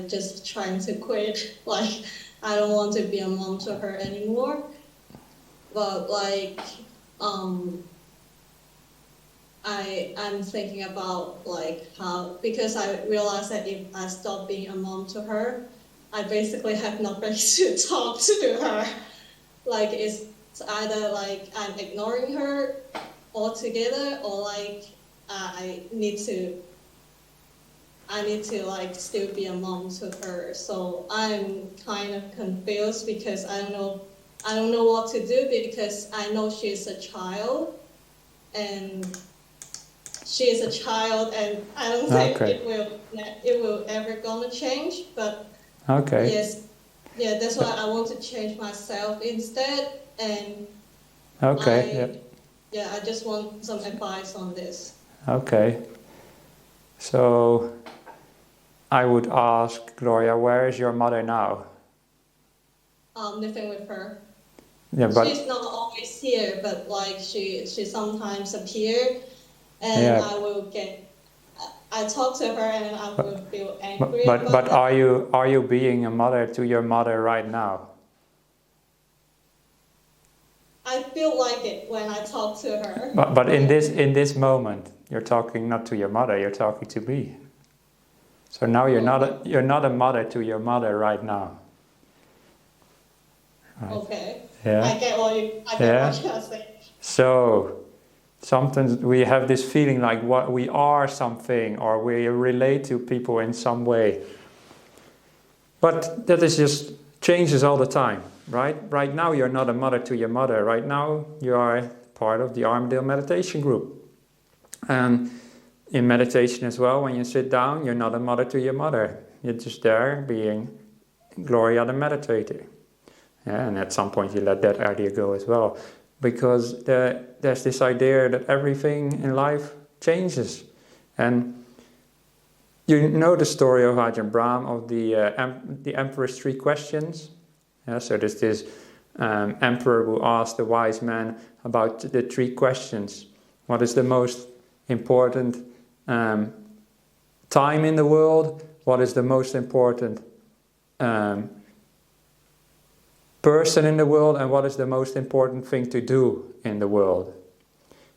just trying to quit, I don't want to be a mom to her anymore. But I'm thinking about how, because I realized that if I stop being a mom to her, I basically have nobody to talk to her. It's either I'm ignoring her altogether, or I need to still be a mom to her. So I'm kind of confused because I don't know what to do, because I know she's a child, and I don't think it will ever gonna change. But yes, that's why I want to change myself instead. And I just want some advice on this. Okay. So I would ask Gloria, where is your mother now? Living with her. Yeah, but she's not always here, but she sometimes appears, and I talk to her and I will feel angry. But are you being a mother to your mother right now? I feel like it when I talk to her. But in this moment, you're talking not to your mother, you're talking to me. So now you're not a mother to your mother right now. Right. Okay. Yeah. I get what you're saying. So sometimes we have this feeling like what we are something, or we relate to people in some way. But that is just changes all the time, right? Right now you're not a mother to your mother. Right now you are part of the Armadale Meditation Group. And in meditation as well, when you sit down, you're not a mother to your mother. You're just there being Gloria the meditator. Yeah, and at some point you let that idea go as well. Because there's this idea that everything in life changes. And you know the story of Ajahn Brahm, of the Emperor's 3 questions. Yeah, so there's this emperor who asked the wise man about the 3 questions. What is the most important time in the world? What is the most important person in the world? And what is the most important thing to do in the world?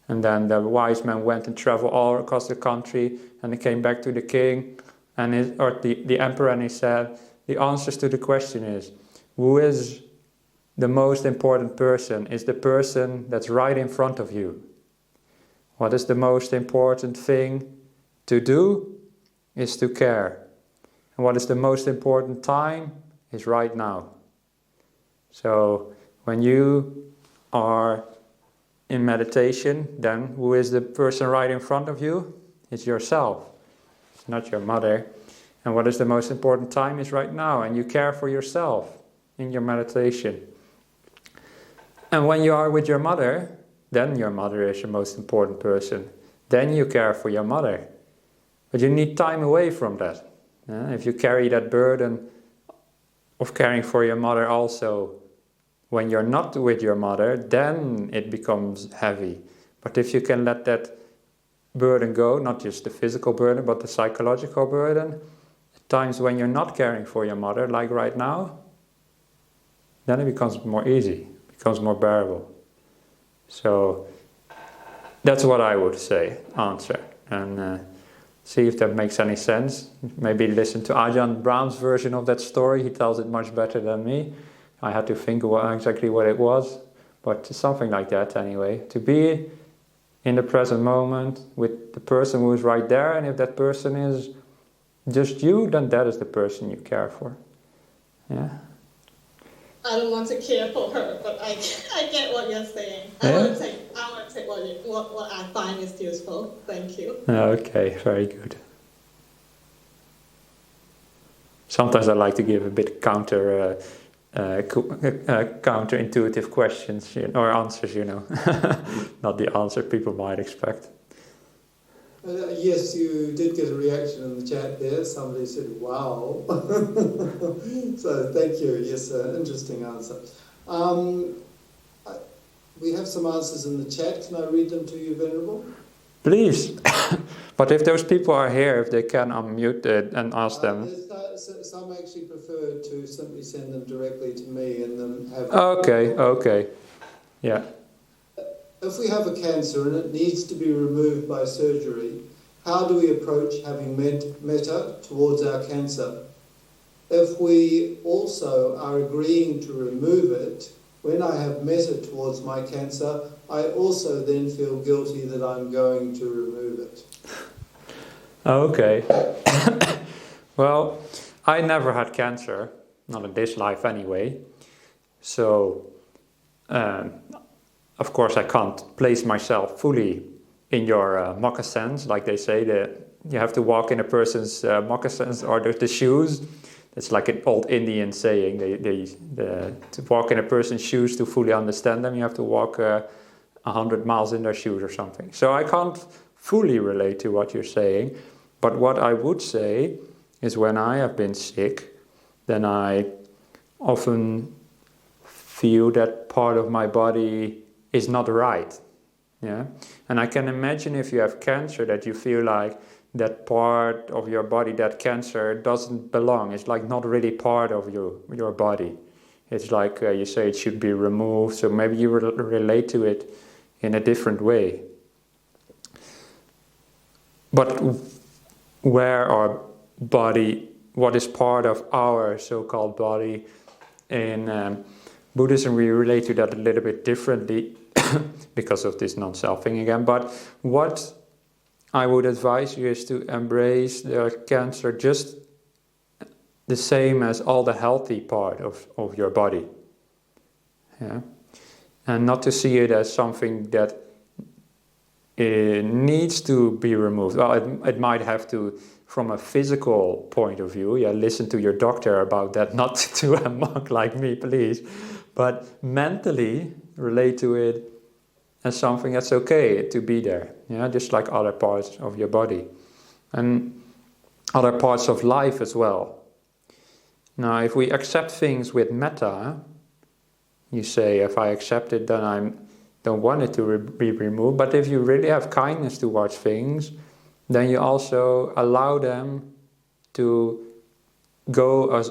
And then the wise man went and traveled all across the country, and he came back to the king and the emperor, and he said, the answers to the question is, who is the most important person? Is the person that's right in front of you. What is the most important thing to do? Is to care. And what is the most important time? Is right now. So when you are in meditation, then who is the person right in front of you? It's yourself. It's not your mother. And what is the most important time? Is right now. And you care for yourself in your meditation. And when you are with your mother, then your mother is your most important person. Then you care for your mother. But you need time away from that. If you carry that burden of caring for your mother also when you're not with your mother, then it becomes heavy. But if you can let that burden go, not just the physical burden, but the psychological burden, at times when you're not caring for your mother, like right now, then it becomes more easy, becomes more bearable. So that's what I would say, answer. And see if that makes any sense. Maybe listen to Ajahn Brahm's version of that story. He tells it much better than me. I had to think exactly what it was, but something like that anyway. To be in the present moment with the person who is right there, and if that person is just you, then that is the person you care for. Yeah. I don't want to care for her, but I get what you're saying. Yeah? I want to take what I find is useful. Thank you. Okay, very good. Sometimes I like to give a bit counterintuitive questions or answers, not the answer people might expect. Yes, you did get a reaction in the chat there. Somebody said, wow. So thank you. Yes, interesting answer. We have some answers in the chat. Can I read them to you, Venerable? Please. But if those people are here, if they can unmute it and ask them. Some actually prefer to simply send them directly to me and then have... Okay. Yeah. If we have a cancer and it needs to be removed by surgery, how do we approach having metta towards our cancer? If we also are agreeing to remove it, when I have metta towards my cancer, I also then feel guilty that I'm going to remove it. Okay. Well, I never had cancer, not in this life anyway. So, of course, I can't place myself fully in your moccasins, like they say. You have to walk in a person's moccasins or the shoes. It's like an old Indian saying. To walk in a person's shoes to fully understand them, you have to walk 100 miles in their shoes or something. So I can't fully relate to what you're saying. But what I would say is when I have been sick, then I often feel that part of my body is not right. Yeah? And I can imagine if you have cancer that you feel like that part of your body, that cancer, doesn't belong. It's like not really part of your body. It's like you say it should be removed, so maybe you relate to it in a different way. But where our body, what is part of our so-called body, in Buddhism we relate to that a little bit differently because of this non-self thing again. But what I would advise you is to embrace the cancer just the same as all the healthy part of your body. Yeah? And not to see it as something that needs to be removed. Well, it might have to, from a physical point of view. Yeah, listen to your doctor about that, not to a monk like me, please. But mentally relate to it as something that's okay to be there. Yeah, just like other parts of your body. And other parts of life as well. Now, if we accept things with metta, you say, if I accept it, then I don't want it to be removed. But if you really have kindness towards things, then you also allow them to go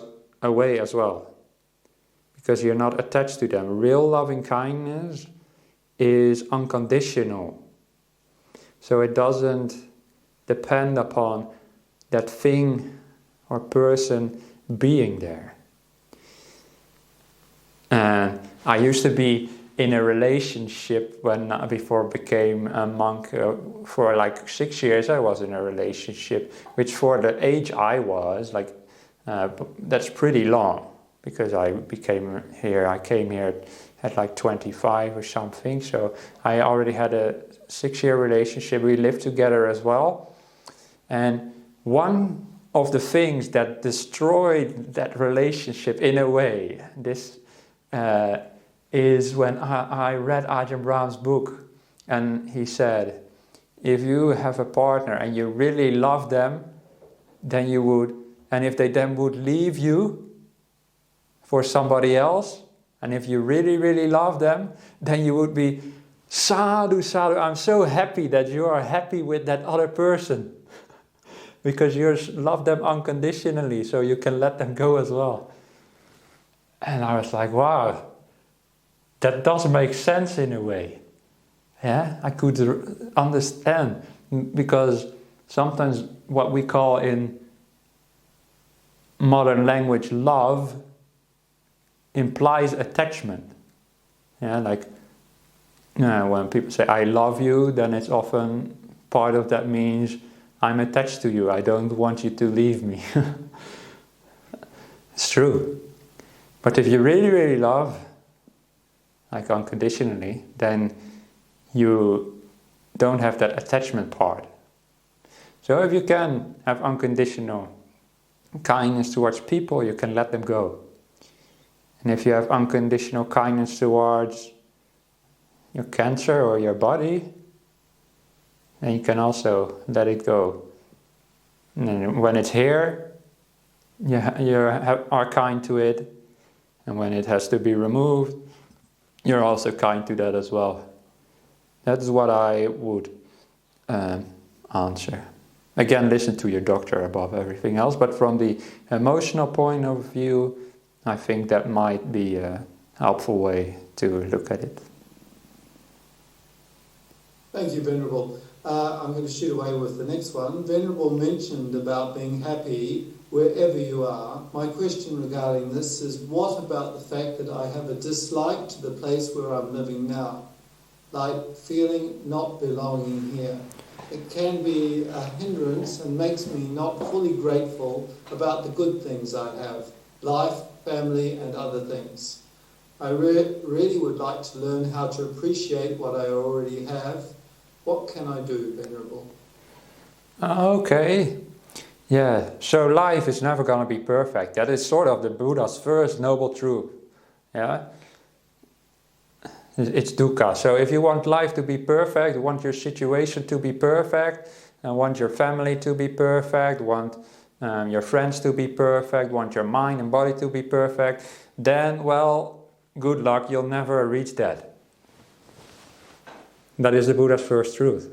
away as well. Because you're not attached to them. Real loving kindness is unconditional. So it doesn't depend upon that thing or person being there. And I used to be in a relationship before I became a monk. For like 6 years I was in a relationship, which for the age I was, that's pretty long, because I came here at like 25 or something. So I already had a 6-year relationship. We lived together as well. And one of the things that destroyed that relationship in a way, is when I read Ajahn Brahm's book, and he said, if you have a partner and you really love them, then you would, and if they then would leave you for somebody else, and if you really, really love them, then you would be, sadhu, sadhu, I'm so happy that you are happy with that other person. Because you love them unconditionally, so you can let them go as well. And I was like, wow, that does make sense in a way. Yeah, I could understand, because sometimes what we call in modern language love implies attachment. Yeah, when people say I love you, then it's often part of that means I'm attached to you, I don't want you to leave me. It's true. But if you really, really love, like unconditionally, then you don't have that attachment part. So if you can have unconditional kindness towards people, you can let them go. And if you have unconditional kindness towards your cancer or your body, then you can also let it go. And when it's here, you are kind to it. And when it has to be removed, you're also kind to that as well. That's what I would answer. Again, listen to your doctor above everything else. But from the emotional point of view, I think that might be a helpful way to look at it. Thank you, Venerable. I'm going to shoot away with the next one. Venerable mentioned about being happy wherever you are. My question regarding this is, what about the fact that I have a dislike to the place where I'm living now? Like feeling not belonging here. It can be a hindrance and makes me not fully grateful about the good things I have, life, family and other things. I really would like to learn how to appreciate what I already have. What can I do, Venerable? Okay. Yeah, so life is never going to be perfect. That is sort of the Buddha's first noble truth. Yeah? It's dukkha. So if you want life to be perfect, want your situation to be perfect, and want your family to be perfect, want your friends to be perfect, want your mind and body to be perfect, then, well, good luck, you'll never reach that. That is the Buddha's first truth.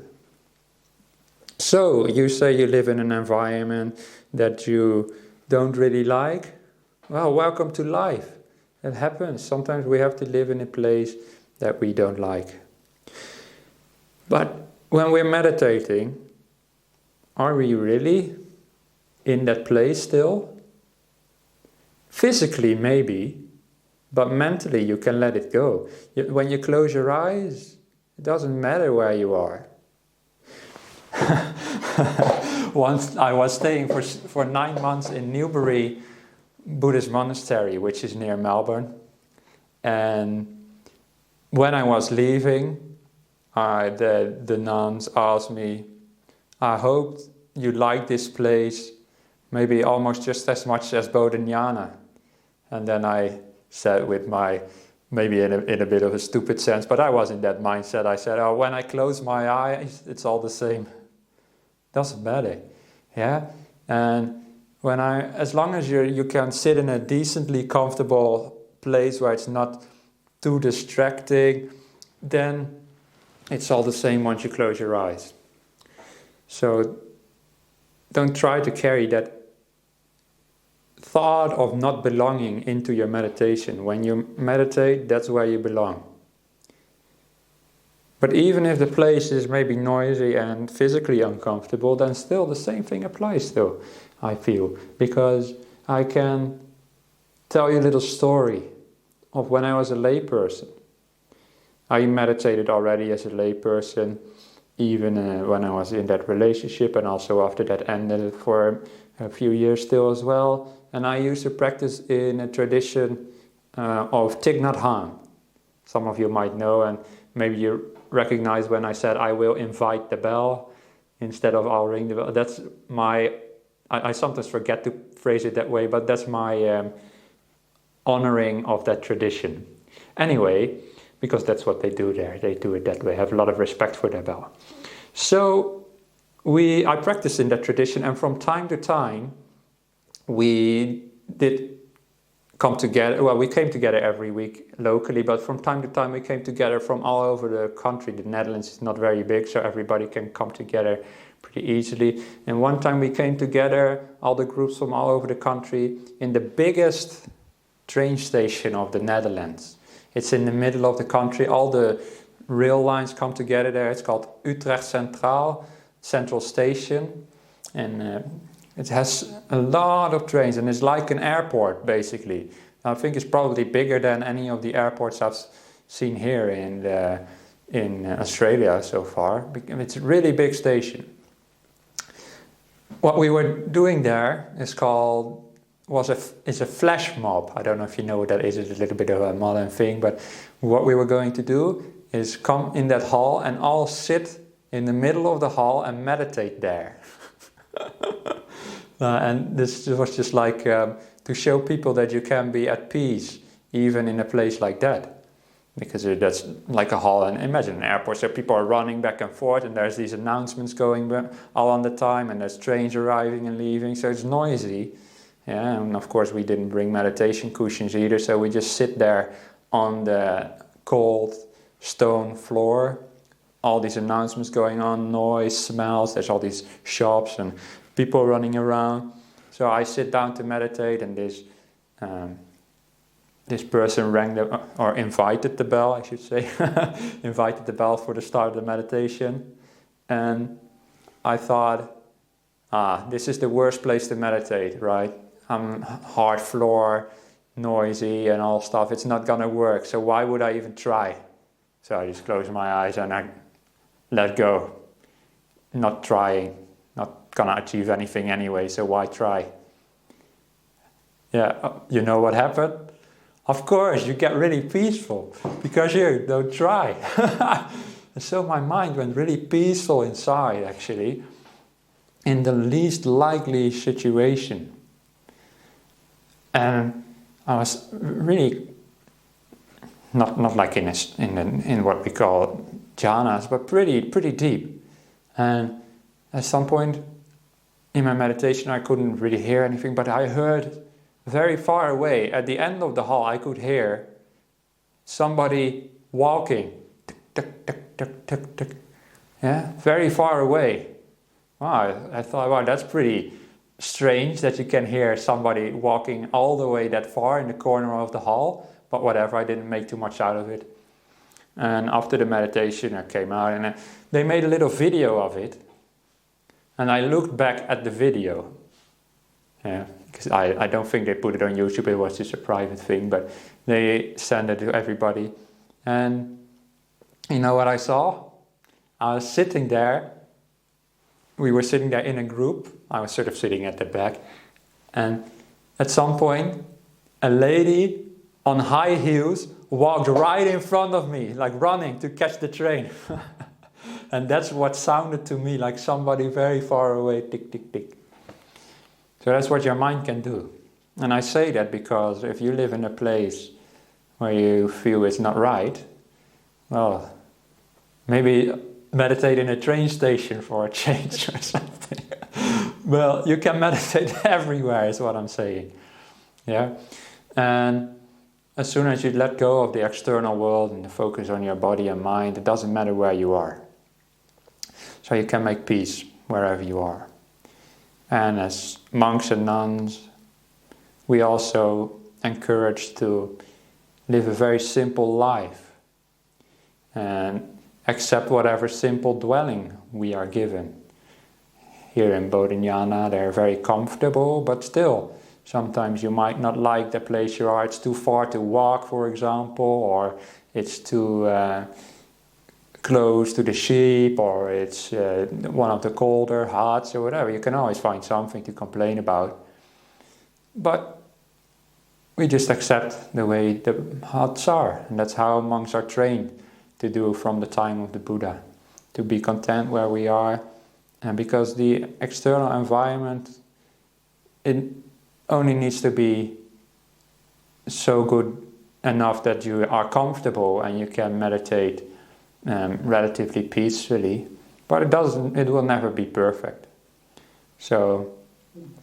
So, you say you live in an environment that you don't really like. Well, welcome to life. It happens. Sometimes we have to live in a place that we don't like. But when we're meditating, are we really in that place still? Physically, maybe, but mentally you can let it go. When you close your eyes, it doesn't matter where you are. Once I was staying for 9 months in Newbury Buddhist Monastery, which is near Melbourne. And when I was leaving, the nuns asked me, I hope you like this place, maybe almost just as much as Bodhinyana. And then I said with my, maybe in a bit of a stupid sense, but I was in that mindset, I said, oh, when I close my eyes, it's all the same. Doesn't matter, yeah? And as long as you can sit in a decently comfortable place where it's not too distracting, then it's all the same once you close your eyes. So don't try to carry that thought of not belonging into your meditation. When you meditate, that's where you belong. But even if the place is maybe noisy and physically uncomfortable, then still the same thing applies still, I feel. Because I can tell you a little story of when I was a layperson. I meditated already as a layperson, even when I was in that relationship, and also after that ended for a few years still as well. And I used to practice in a tradition of Thich Nhat Hanh. Some of you might know, and maybe you recognize when I said I will invite the bell instead of I'll ring the bell. That's my, I sometimes forget to phrase it that way, but that's my honoring of that tradition. Anyway, because that's what they do there. They do it that way. Have a lot of respect for their bell. So I practiced in that tradition, and from time to time we did come together. Well, we came together every week locally, but from time to time we came together from all over the country. The Netherlands is not very big, so everybody can come together pretty easily. And one time we came together, all the groups from all over the country, in the biggest train station of the Netherlands. It's in the middle of the country. All the rail lines come together there. It's called Utrecht Central Station. And it has a lot of trains, and it's like an airport, basically. I think it's probably bigger than any of the airports I've seen here in Australia so far. It's a really big station. What we were doing there is a flash mob. I don't know if you know what that is. It's a little bit of a modern thing, but what we were going to do is come in that hall and all sit in the middle of the hall and meditate there. And this was just like to show people that you can be at peace even in a place like that, because that's like a hall. And imagine an airport, so people are running back and forth, and there's these announcements going all on the time, and there's trains arriving and leaving, so it's noisy. Yeah, and of course we didn't bring meditation cushions either, so we just sit there on the cold stone floor. All these announcements going on, noise, smells, there's all these shops and people running around. So I sit down to meditate, and this person invited the bell, I should say, invited the bell for the start of the meditation. And I thought, this is the worst place to meditate, right? Hard floor, noisy and all stuff. It's not gonna work, so why would I even try? So I just closed my eyes and I let go. Not trying, not gonna achieve anything anyway, so why try? Yeah, you know what happened? Of course, you get really peaceful because you don't try. And so my mind went really peaceful inside, actually, in the least likely situation. And I was really not like in what we call jhanas, but pretty deep. And at some point in my meditation, I couldn't really hear anything, but I heard very far away, at the end of the hall, I could hear somebody walking, tick, tick, tick, tick, tick, yeah, very far away. Wow, I thought, wow, that's pretty strange that you can hear somebody walking all the way that far in the corner of the hall, but whatever, I didn't make too much out of it. And after the meditation, I came out and they made a little video of it, and I looked back at the video. Yeah, because I don't think they put it on YouTube, it was just a private thing, but they sent it to everybody. And you know what I saw? I was sitting there, we were sitting there in a group, I was sort of sitting at the back, and at some point, a lady on high heels walked right in front of me, like running to catch the train. And that's what sounded to me like somebody very far away, tick, tick, tick. So that's what your mind can do. And I say that because if you live in a place where you feel it's not right, well, maybe meditate in a train station for a change or something. Well, you can meditate everywhere is what I'm saying. Yeah? And as soon as you let go of the external world and focus on your body and mind, it doesn't matter where you are. So you can make peace wherever you are. And as monks and nuns, we also encourage to live a very simple life and accept whatever simple dwelling we are given. Here in Bodhinyana, they're very comfortable, but still, sometimes you might not like the place you are. It's too far to walk, for example, or it's too close to the sheep, or it's one of the colder huts or whatever. You can always find something to complain about. But we just accept the way the huts are, and that's how monks are trained to do from the time of the Buddha, to be content where we are. And because the external environment, it only needs to be so good enough that you are comfortable and you can meditate relatively peacefully, but it will never be perfect. So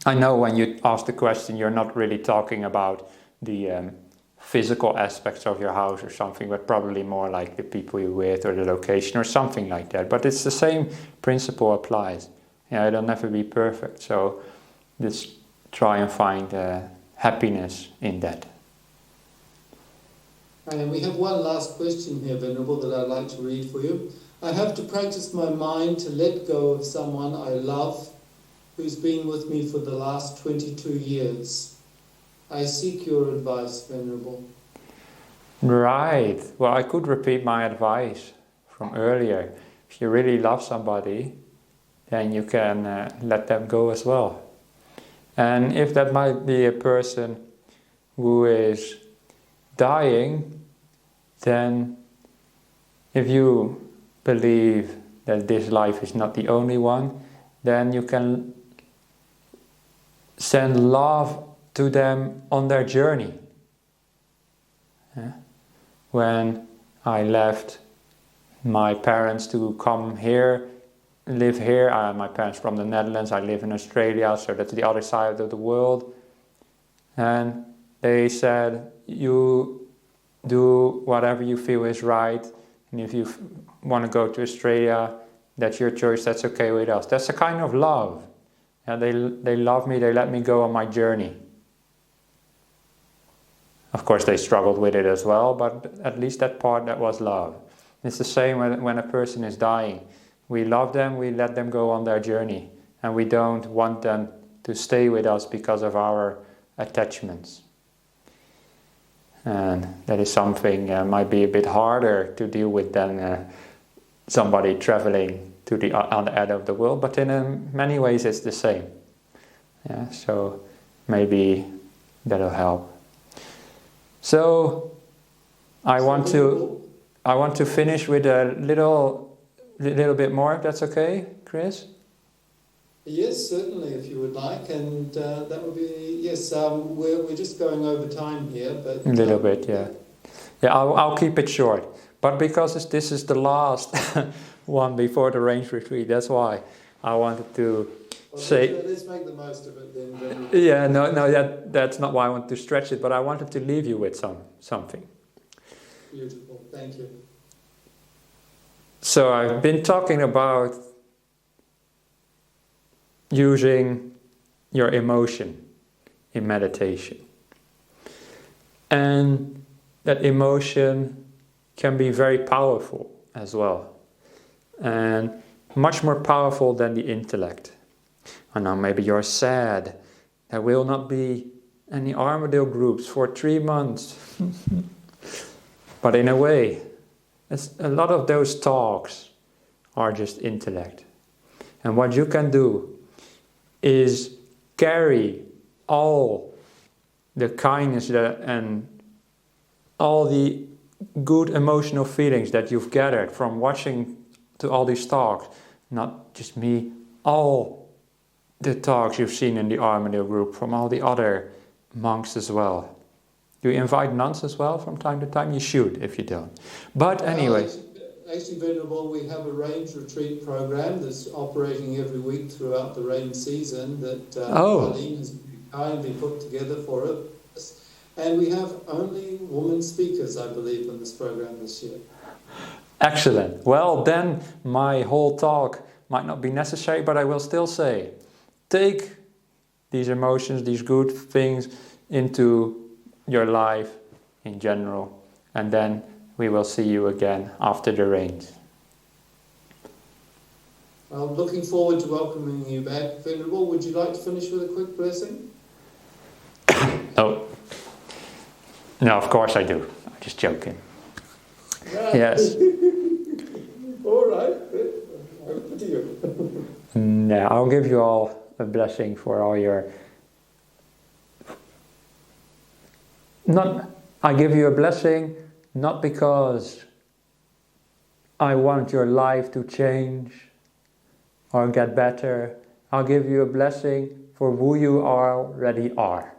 I know when you ask the question, you're not really talking about the physical aspects of your house or something, but probably more like the people you're with or the location or something like that. But it's the same principle applies. Yeah, it'll never be perfect. So just try and find happiness in that. And we have one last question here, Venerable, that I'd like to read for you. I have to practice my mind to let go of someone I love who's been with me for the last 22 years. I seek your advice, Venerable. Right. Well, I could repeat my advice from earlier. If you really love somebody, then you can let them go as well. And if that might be a person who is dying, then if you believe that this life is not the only one, then you can send love to them on their journey. Yeah? When I left my parents to come here, live here, my parents from the Netherlands, I live in Australia, so that's the other side of the world, and they said, you do whatever you feel is right, and if you want to go to Australia, that's your choice, that's okay with us. That's a kind of love. And they love me, they let me go on my journey. Of course they struggled with it as well, but at least that part, that was love. It's the same when a person is dying. We love them, we let them go on their journey, and we don't want them to stay with us because of our attachments. And that is something might be a bit harder to deal with than somebody traveling to the other end of the world, but in many ways it's the same. Yeah, so maybe that'll help. So I want to finish with a little bit more, if that's okay, Chris? Yes, certainly, if you would like, and that would be, yes, we're just going over time here, but... A little bit, yeah. Yeah, I'll keep it short, but because this is the last one before the range retreat, that's why I wanted to say... Let's make the most of it then. Yeah, no, that's not why I want to stretch it, but I wanted to leave you with something. Beautiful, thank you. So I've been talking about using your emotion in meditation. And that emotion can be very powerful as well. And much more powerful than the intellect. I know maybe you're sad. There will not be any Armadale groups for 3 months. But in a way, a lot of those talks are just intellect. And what you can do is carry all the kindness and all the good emotional feelings that you've gathered from watching to all these talks, not just me, all the talks you've seen in the Armadale group from all the other monks as well. Do you invite nuns as well from time to time? You should if you don't. But anyway... Actually, Venerable, we have a range retreat program that's operating every week throughout the rain season that Arlene has kindly put together for us. And we have only women speakers, I believe, in this program this year. Excellent. Well, then my whole talk might not be necessary, but I will still say, take these emotions, these good things into your life in general, and then we will see you again after the rains. I'm looking forward to welcoming you back. Venerable, would you like to finish with a quick blessing? No, of course I do. I'm just joking. Yes. All right. Over to you. Yeah, I'll give you all a blessing for all your... I give you a blessing not because I want your life to change or get better. I'll give you a blessing for who you already are.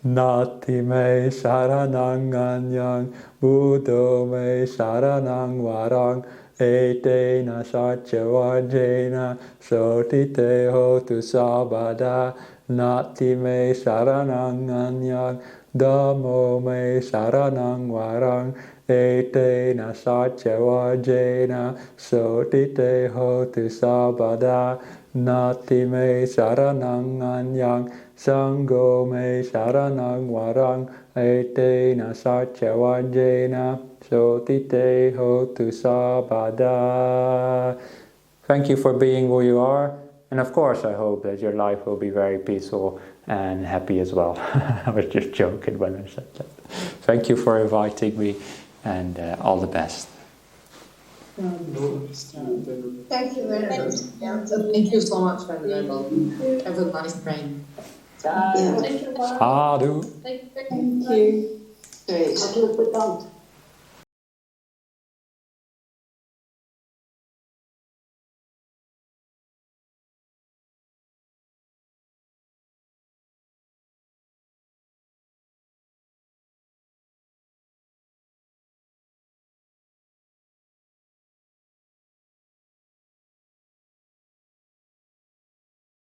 Nati me saranang anyang, Buddho me saranang warang, Etena satya vajena, Sotite hotu sabada. Nati me saranang anyang, Dhammo me saranang warang, Etena satya vajena, Sotite hotu sabada. Nati me saranang anyang, Sangho me saranang warang, Etena satya vajena, Sotite hotu sabada. Thank you for being who you are. And of course, I hope that your life will be very peaceful and happy as well. I was just joking when I said that. Thank you for inviting me, and all the best. Thank you very much. Thank you so much, Venerable. Have a nice train. Thank you. Sadhu. Thank you. Great.